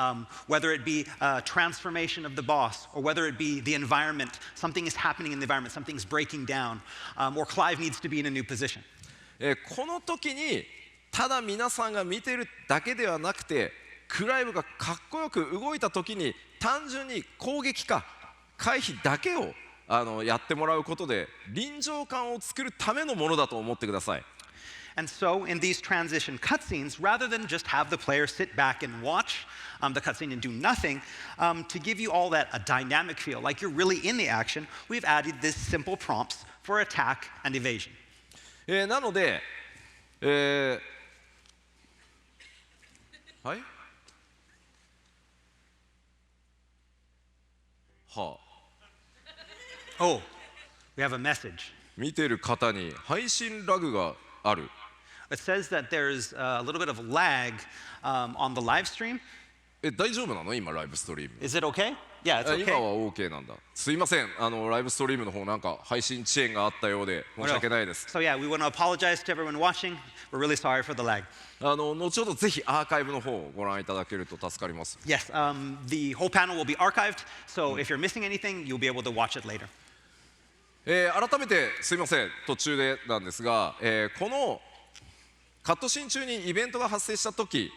whether it be a transformation of the boss, or whether it be the environment, something is happening in the environment, something's breaking down, or Clive needs to be in a new position. この時にただ皆さんが見てるだけではなくて、クライブがかっこよく動いた時に単純に攻撃か回避だけをやってもらうことで臨場感を作るためのものだと思ってください。And so in these transition cutscenes, rather than just have the player sit back and watch the cutscene and do nothing, to give you all that a dynamic feel, like you're really in the action, we've added these simple prompts for attack and evasion. なので、はいはあ。Oh, we have a message. 見てる方に配信ラグがある。It says that there's a little bit of lag on the live stream. 大丈夫なの今ライブストリーム。Is it okay? Yeah, it's 今 okay. は OK なんだ。すいません、ライブストリームの方なんか配信遅延があったようで申し訳ないです。So yeah, we want to apologize to everyone watching. We're really sorry for the lag. 後ほどぜひアーカイブの方をご覧いただけると助かります。Yes, the whole panel will be archived, so if you're missing anything, you'll be able to watch it later. 改めてすいません途中でなんですが、このカットシーン中にイベントが発生した時、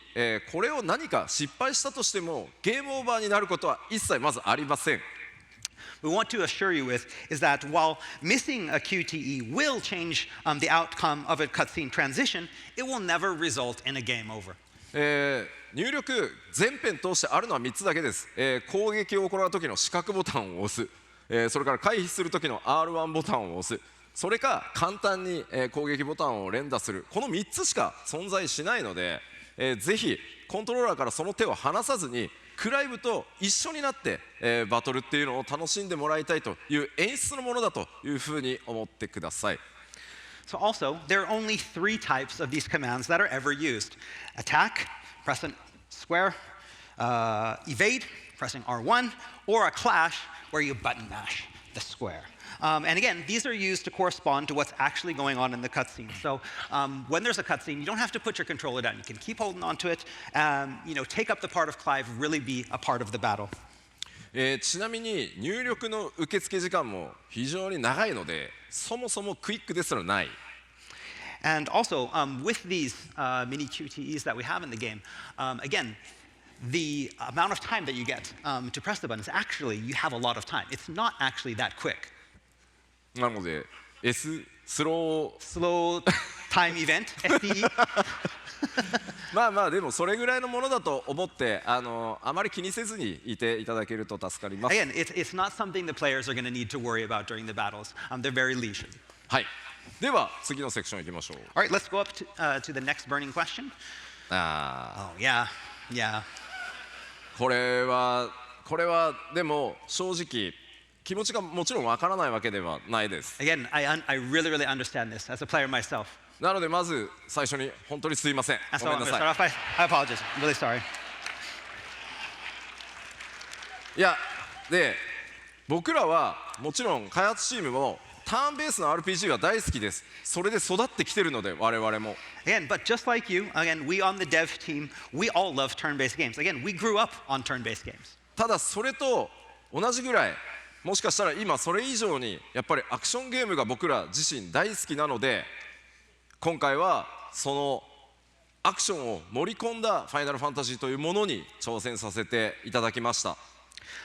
これを何か失敗したとしてもゲームオーバーになることは一切まずありません。We want to assure you with is that while missing a QTE will change the outcome of a cutscene transition, it will never result in a game over. 入力全編通してあるのは3つだけです。攻撃を行う時の四角ボタンを押す、それから回避する時の R1 ボタンを押す、それか簡単に攻撃ボタンを連打する、この3つしか存在しないので、ぜひコントローラーからその手を離さずにクライブと一緒になって、バトルっていうのを楽しんでもらいたいという演出のものだというふうに思ってください。So also, there are only 3 types of these commands that are ever used. Attack, pressing square, evade, pressing R1, or a clash where you button mash the square. And again, these are used to correspond to what's actually going on in the cutscene. So when there's a cutscene, you don't have to put your controller down. You can keep holding on to it, take up the part of Clive, really be a part of the battle. ちなみに入力の受付時間も非常に長いので、そもそもクイックですらない。And also, with these mini QTEs that we have in the game, again, the amount of time that you get to press the button is actually, you have a lot of time. It's not actually that quick. なので スロー Slow time event, STE. でもそれぐらいのものだと思ってあまり気にせずにいていただけると助かります。 Again, it's not something the players are going to need to worry about during the battles. They're very leisurely. はい。では次のセクション行きましょう。 All right, let's go up to the next burning question. Oh, yeah, yeah. これはでも正直気持ちがもちろんわからないわけではないです。 Again, I really, really understand this as a player myself. なのでまず最初に本当にすいません。 And ご so めん I'm な going to さい。 start off by, I apologize. I'm really sorry. いやで僕らはもちろん開発チームもターンベースの RPG は大好きです。それで育ってきてるので我々も。 Again, but just like you, again, we on the dev team, we all love turn-based games. Again, we grew up on turn-based games. ただそれと同じぐらいもしかしたら今それ以上にやっぱりアクションゲームが僕ら自身大好きなので今回はそのアクションを盛り込んだファイナルファンタジーというものに挑戦させていただきました。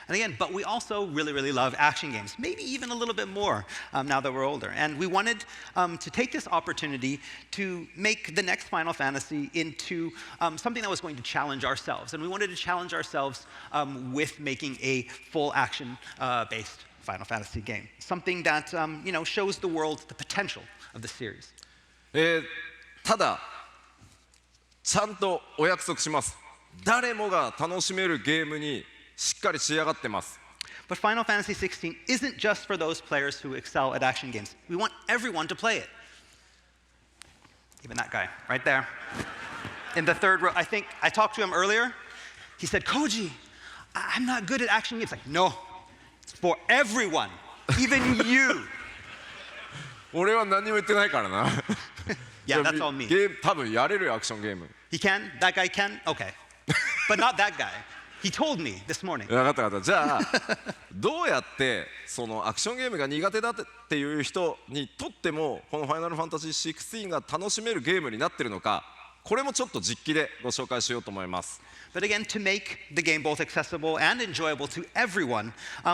And again, but we also really, really love action games, maybe even a little bit more now that we're older. And we wanted to take this opportunity to make the next Final Fantasy into something that was going to challenge ourselves. And we wanted to challenge ourselves with making a full action-based Final Fantasy game, something that shows the world the potential of the series. ただちゃんとお約束します。誰もが楽しめるゲームにしっかり仕上がってます。 But Final Fantasy XVI isn't just for those players who excel at action games. We want everyone to play it. Even that guy, right there. In the third row, I think I talked to him earlier. He said, Koji, I'm not good at action games. Like, no, it's for everyone, even you. 俺は何も言ってないからな。 Yeah, that's all me. ゲーム多分やれるよアクションゲーム。 He can? That guy can? Okay. But not that guy. He told me this morning. 分かった分かった。じゃあどうやってそのアクションゲームが苦手だっていう人にとってもこのファイナルファンタジー16が楽しめるゲームになってるのか、これもちょっと実機でご紹介しようと思います。 But again, to make the game both accessible and enjoyable to everyone,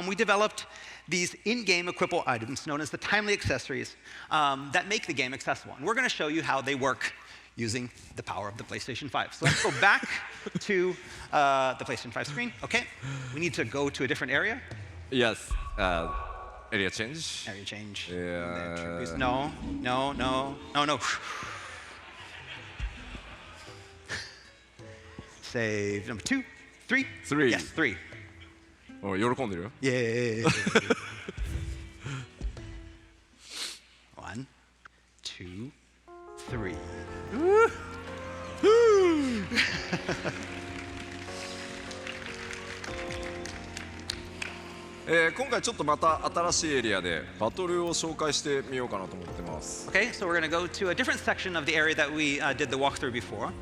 we developed these in-game equipable items known as the timely accessories that make the game accessible. And we're going to show you how they work using the power of the PlayStation 5. So let's go back to the PlayStation 5 screen. Okay, we need to go to a different area. Yes, area change. Area change. Yeah. No. Save number 2, 3. Three. Yes, 3. おい喜んでるよ。 Yeah. 1, 2, 3. 今回ちょっとまた新しいエリアでバトルを紹介してみようかなと思ってます。 Okay, so we're going to go to a different section of the area that we did the walkthrough before.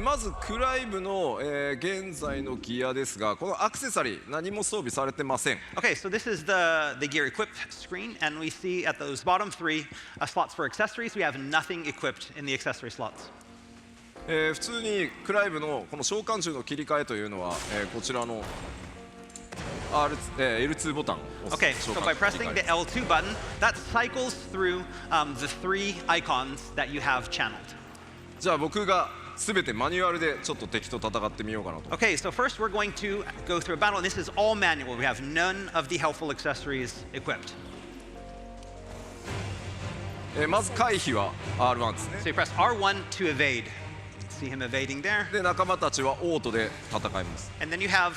まずクライブの、現在のギアですが、このアクセサリー何も装備されてません。 Okay, so this is the gear equip screen, and we see at those bottom 3 slots for accessories, we have nothing equipped in the accessory slots. 普通にクライブのこの召喚銃の切り替えというのは、こちらの L2 ボタンを押す Okay, so by pressing the L2 button, that cycles through the 3 icons that you have channeled. じゃあ僕がすべてマニュアルでちょっと敵と戦ってみようかなと。 Okay, so first we're going to go through a battle, and this is all manual. We have none of the helpful accessories equipped. まず回避は R1 ですね。 So you press R1 to evade. See him evading there. で仲間たちはオートで戦います。 And then you have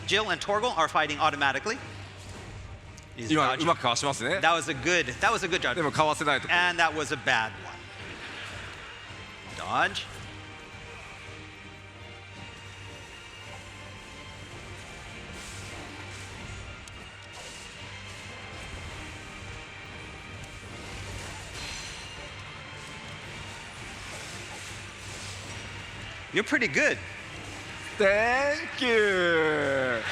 Jill and Torgal are fighting automatically. He's 今う dodging. まくかわしますね。 That was a good job. でもかわせないと。 And that was a bad one. Dodge. You're pretty good. Thank you!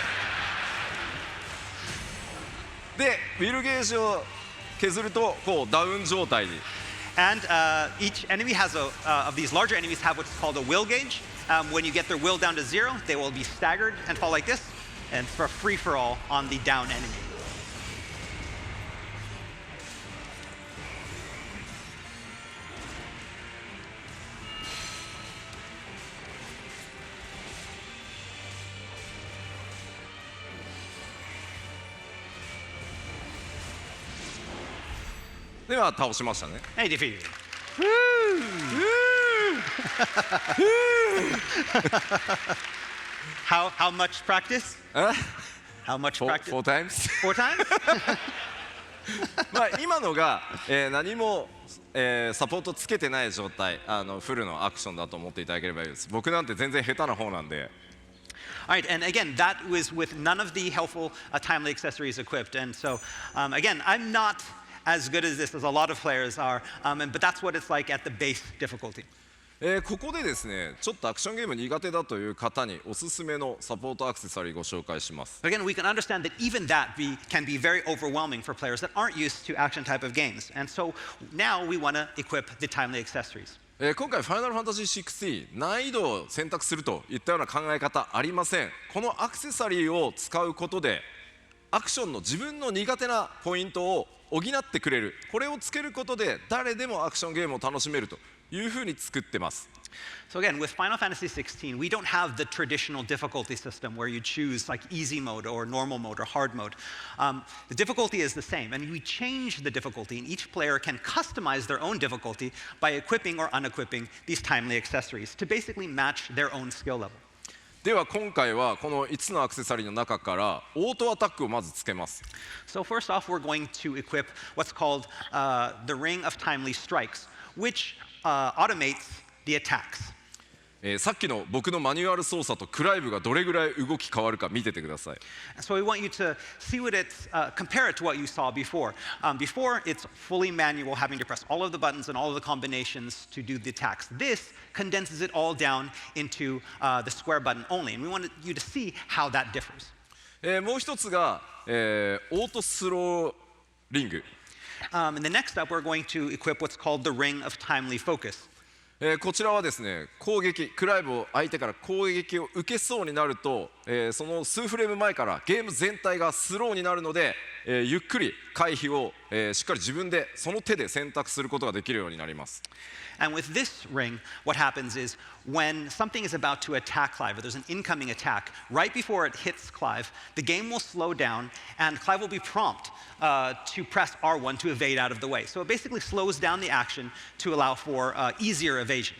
で、ウィルゲージを削るとこうダウン状態に。 And each enemy has of these larger enemies have what's called a will gauge. When you get their will down to 0, they will be staggered and fall like this, and for free for all on the down enemy. Hey, では倒しましたね。 Hey, defeated. How much practice? How much practice? Four times? 4 times? まあ今のが、何も、サポートつけてない状態、フルのアクションだと思っていただければいいです。僕なんて全然下手な方なんで。All right, and again, that was with none of the helpful timely accessories equipped. And so, again, I'm not as good as this as a lot of players are, but that's what it's like at the base difficulty. ここでですね、ちょっとアクションゲーム苦手だという方におすすめのサポートアクセサリーご紹介します。Again, we can understand that even that can be very overwhelming for players that aren't used to action type of games. And so now we want to equip the timely accessories. 今回、ファイナルファンタジー16、難易度を選択するといったような考え方ありません。このアクセサリーを使うことで、アクションの自分の苦手なポイントを補ってくれる。これをつけることで、誰でもアクションゲームを楽しめるというふうに作ってます。So again, with Final Fantasy XVI, we don't have the traditional difficulty system where you choose like easy mode or normal mode or hard mode. The difficulty is the same, and we change the difficulty, and each player can customize their own difficulty by equipping or unequipping these timely accessories to basically match their own skill level. では今回はこの5つのアクセサリーの中からオートアタックをまずつけます。So first off, we're going to equip what's called the Ring of Timely Strikes, which automates the attacks. さっきの僕のマニュアル操作とクライブがどれぐらい動き変わるか見ててください。So we want you to see what it's, compare it to what you saw before. Before, it's fully manual, having to press all of the buttons and all of the combinations to do the attacks. This condenses it all down into the square button only, and we want you to see how that differs. もう一つが、オートスローリング。And the next up, we're going to equip what's called the Ring of Timely Focus. こちらはですね、攻撃、クライブを相手から攻撃を受けそうになると、その数フレーム前からゲーム全体がスローになるので、ゆっくり回避を、しっかり自分でその手で選択することができるようになります。And with this ring, what happens is when something is about to attack Clive, or there's an incoming attack, right before it hits Clive, the game will slow down and Clive will be prompt to press R1 to evade out of the way. So it basically slows down the action to allow for easier evasion.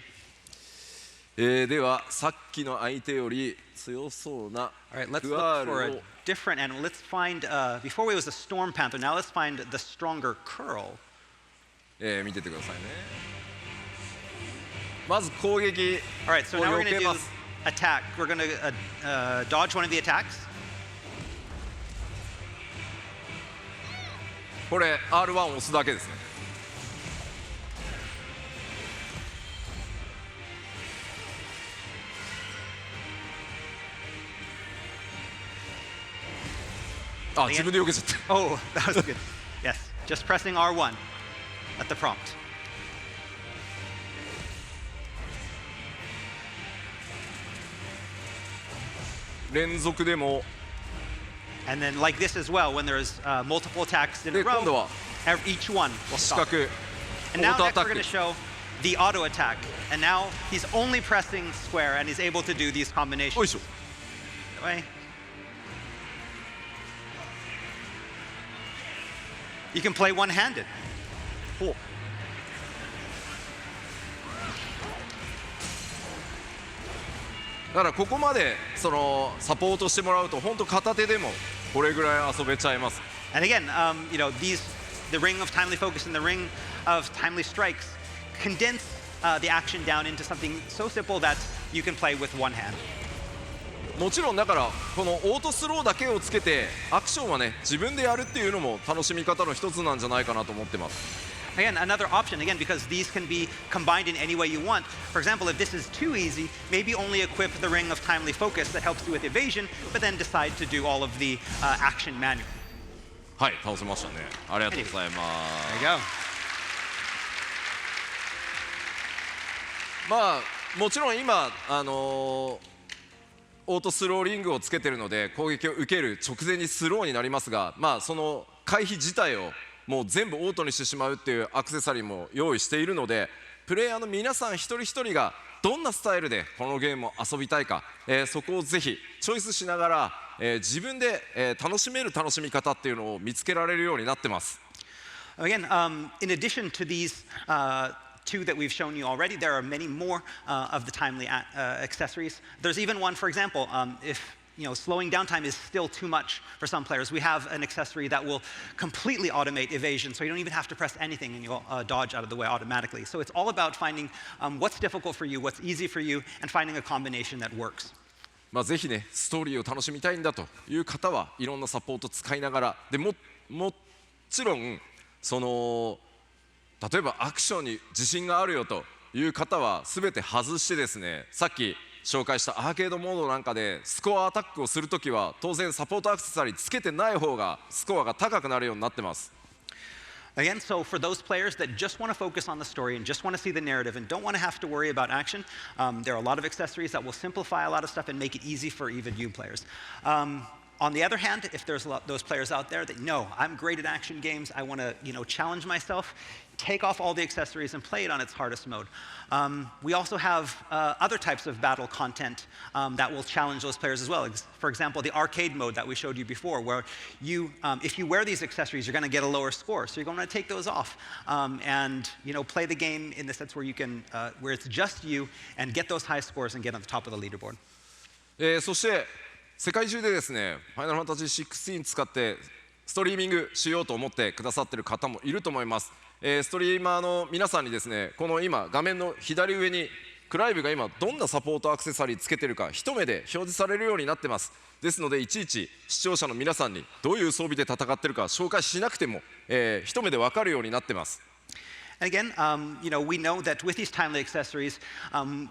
ではさっきの相手より強そうな All right, let's ク look アー for ル a を different animal. Let's find, before we was the Storm Panther, now let's find the stronger Curl. 見ててくださいね。まず攻撃 All right, so を now we're 避 going to け do ます。 attack. We're going to dodge one of the attacks. これ R1 を押すだけですね。あ、自分で避けちゃった。Oh, that was good. Yes, just pressing R1 at the prompt. 連続でも And then like this as well, when there's multiple attacks in a で今度 row, は each one will 四 stop. 角 And オ now ートア next タ we're ッ going ク to show the auto attack. And now he's only pressing square and he's able to do these よい combinations. しょ。 That way. You can play one-handed. ほうだからここまでそのサポートしてもらうと本当片手でもこれぐらい遊べちゃいます。 And again, you know, the Ring of Timely Focus and the Ring of Timely Strikes condense the action down into something so simple that you can play with one hand. もちろんだからこのオートスローだけをつけてアクションはね自分でやるっていうのも楽しみ方の一つなんじゃないかなと思ってます。 Again, another option, again, because these can be combined in any way you want. For example, if this is too easy, maybe only equip the Ring of Timely Focus that helps you with evasion, but then decide to do all of the action manually. はい倒せましたね。ありがとうございます。 There you go. まあもちろん今オートスローリングをつけてるので攻撃を受ける直前にスローになりますが、まあその回避自体をもう全部オートにしてしまうっていうアクセサリーも用意しているので、プレイヤーの皆さん一人一人がどんなスタイルでこのゲームを遊びたいか、そこをぜひチョイスしながら、自分で、楽しめる楽しみ方っていうのを見つけられるようになってます。 Again, in addition to these two that we've shown you already, there are many more of the timely accessories. There's even one, for example, if slowing down time is still too much for some players. We have an accessory that will completely automate evasion, so you don't even have to press anything and you'll dodge out of the way automatically. So it's all about finding what's difficult for you, what's easy for you, and finding a combination that works. ぜひね、ストーリーを楽しみたいんだという方はいろんなサポートを使いながら、でもちろん例えばアクションに自信があるよという方は全て外してですね、さっき紹介したアーケードモードなんかでスコアアタックをするときは当然サポートアクセサリーつけてない方がスコアが高くなるようになってます。Again, so for those players that just want to focus on the story and just want to see the narrative and don't want to have to worry about action, there are a lot of accessories that will simplify a lot of stuff and make it easy for even you players. On the other hand, if there's those players out there that know I'm great at action games, I want to challenge myself, take off all the accessories and play it on its hardest mode. We also have other types of battle content that will challenge those players as well. For example, the arcade mode that we showed you before, where if you wear these accessories, you're going to get a lower score. So you're going to take those off and play the game in the sense where you can, where it's just you, and get those high scores and get on the top of the leaderboard. そして世界中でですね、ファイナルファンタジー16使ってストリーミングしようと思ってくださっている方もいると思います。ストリーマーの皆さんにですね、この今画面の左上にクライブが今どんなサポートアクセサリーつけてるか一目で表示されるようになってます。ですのでいちいち視聴者の皆さんにどういう装備で戦ってるか紹介しなくても、一目で分かるようになってます。And again, we know that with these timely accessories,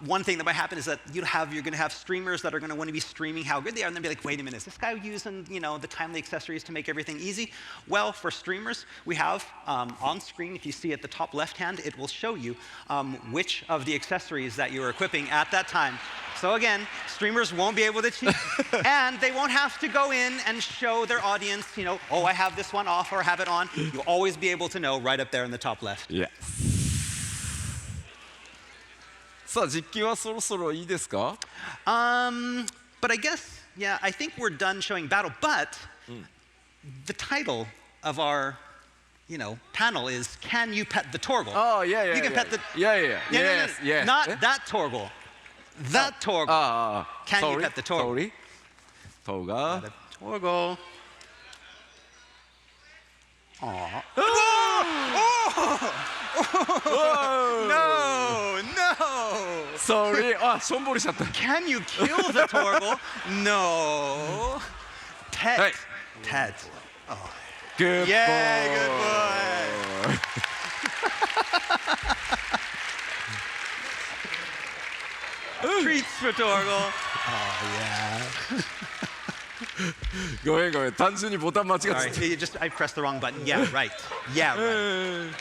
one thing that might happen is that you're going to have streamers that are going to want to be streaming how good they are, and then be like, wait a minute, is this guy using the timely accessories to make everything easy? Well, for streamers, we have on screen, if you see at the top left hand, it will show you which of the accessories that you're equipping at that time. So again, streamers won't be able to cheat, and they won't have to go in and show their audience, oh, I have this one off or have it on. You'll always be able to know right up there in the top left. Yeah. さあ実機はそろそろいいですか？ But I guess, yeah, I think we're done showing battle. But the title of our, panel is "Can you pet the Torgal?" Oh yeah. You can pet the. Yeah. Yes. Not that Torgal. That Torgal. Can you pet the Torgal? Sorry. Torgal. Torgal. Aww. No. Sorry. しょんぼりしちゃった。Can you kill the Torgal? No. Pet. Hey. Pet. Oh. Good Yeah, boy. good boy. Treats for Torgal. Oh, yeah. ごめん単純にボタン間違ってた。 Sorry, I pressed the wrong button. Yeah, right. Yeah, right.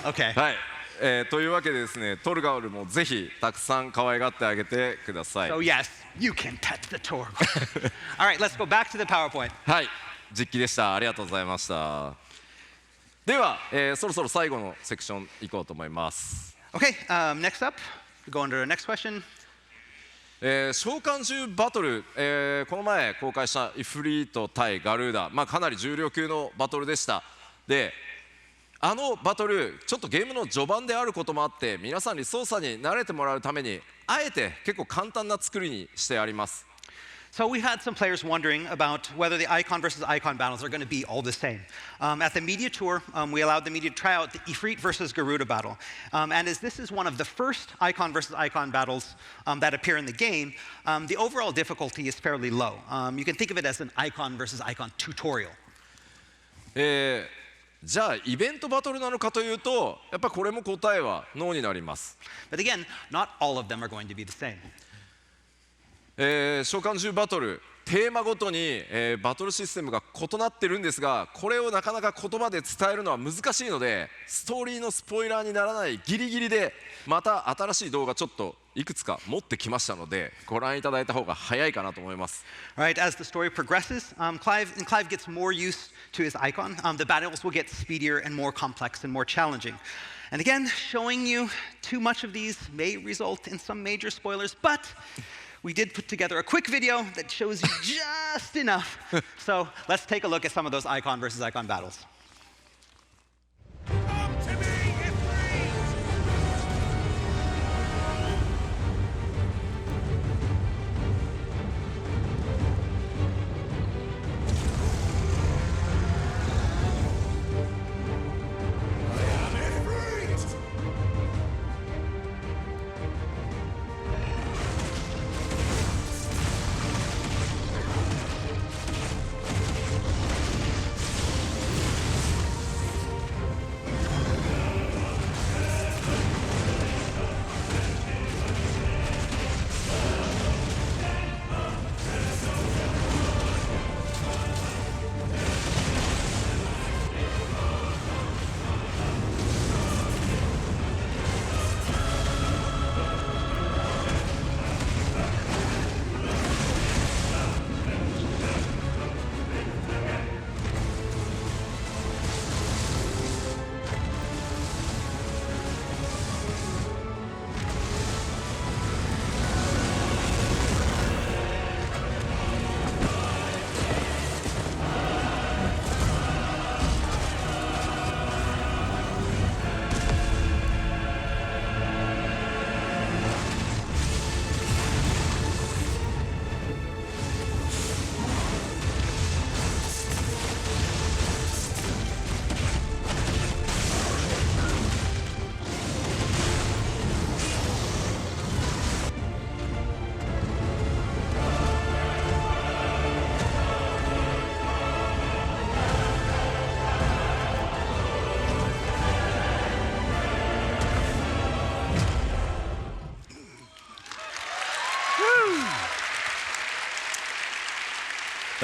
Okay. はい、というわけでですね、トルガルもぜひたくさん可愛がってあげてください。 So yes, you can pet the Torgal. All right, let's go back to the PowerPoint. はい、実機でした。ありがとうございました。では、そろそろ最後のセクション行こうと思います。 Okay, next up, we go on to the next question. 召喚獣バトル、この前公開したイフリート対ガルーダ、かなり重量級のバトルでした。で、あのバトルちょっとゲームの序盤であることもあって皆さんに操作に慣れてもらうためにあえて結構簡単な作りにしてあります。 So we've had some players wondering about whether the Eikon versus Eikon battles are going to be all the same. At the media tour, we allowed the media to try out the Ifrit versus Garuda battle. And as this is one of the first Eikon versus Eikon battles that appear in the game, the overall difficulty is fairly low. You can think of it as an Eikon versus Eikon tutorial. じゃあイベントバトルなのかというとやっぱりこれも答えはノーになります。 But again, not all of them are going to be the same. 召喚獣バトルテーマごとに、バトルシステムが異なってるんですがこれをなかなか言葉で伝えるのは難しいのでストーリーのスポイラーにならないギリギリでまた新しい動画ちょっといくつか持ってきましたのでご覧いただいた方が早いかなと思います。 Right, as the story progresses, Clive gets more used to his Eikon. The battles will get speedier and more complex and more challenging. And again, showing you too much of these may result in some major spoilers, but we did put together a quick video that shows you just enough. So let's take a look at some of those Eikon versus Eikon battles.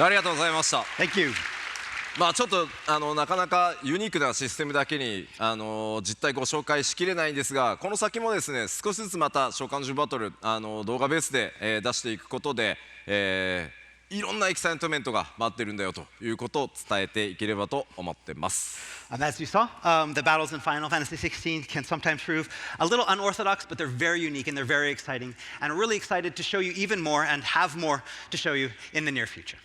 ありがとうございました。 Thank you. まあちょっとなかなかユニークなシステムだけに実態ご紹介しきれないんですが、この先もですね少しずつまた召喚獣バトル動画ベースで、出していくことで、いろんなエキサイトメントが待ってるんだよということを伝えていければと思ってます。As you saw, the battles in Final Fantasy XVI can sometimes prove a little unorthodox, but they're very unique and they're very exciting. And we're really excited to show you even more and have more to show you in the near future.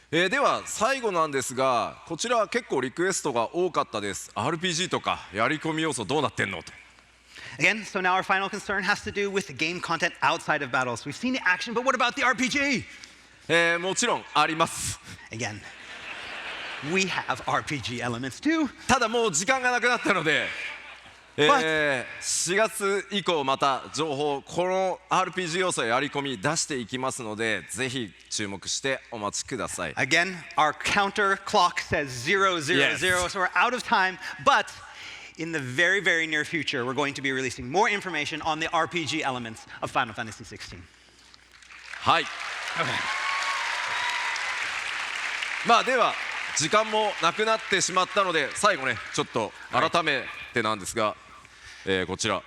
では最後なんですが、こちら結構リクエストが多かったです。 RPG とかやり込み要素どうなってんのと。 Again, so now our final concern has to do with the game content outside of battles. We've seen the action, but what about the RPG? もちろんあります。 Again, we have RPG elements too. ただもう時間がなくなったので、4月以降また情報、この RPG 要素やり込み出していきますので、ぜひ注目してお待ちください。 Again, our counter clock says 000, Yes. so we're out of time, but in the very, very near future, we're going to be releasing more information on the RPG elements of Final Fantasy XVI. はい。まあでは時間もなくなってしまったので、最後ねちょっと改めてなんですが、こちら、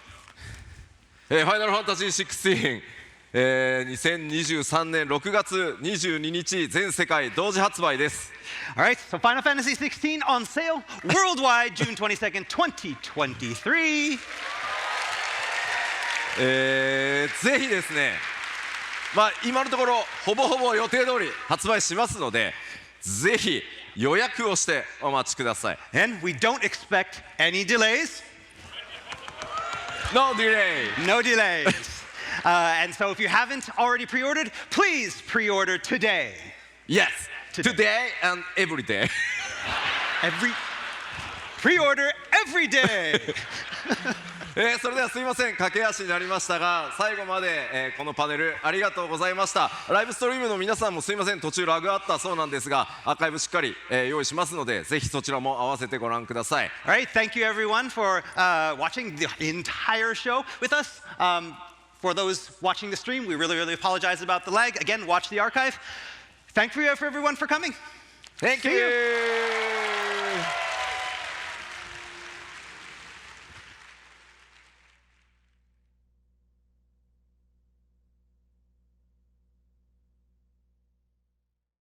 ファイナルファンタジー16、2023年6月22日全世界同時発売です。 All right, so Final Fantasy XVI on sale worldwide June 22nd, 2023. ぜひですね、まあ今のところほぼほぼ予定通り発売しますので、ぜひ予約をしてお待ちください。 And we don't expect any delays. No delay. No delays. And so if you haven't already pre-ordered, please pre-order today. Yes. Today. Today and every day. Pre-order every day. それではすみません、駆け足になりましたが、最後まで、このパネルありがとうございました。ライブストリームの皆さんもすみません、途中ラグあったそうなんですが、アーカイブしっかり、用意しますので、ぜひそちらも合わせてご覧ください。 All right, thank you everyone for watching the entire show with us. For those watching the stream, we really, really apologize about the lag. Again, watch the archive. Thank you for everyone for coming. Thank See you. you.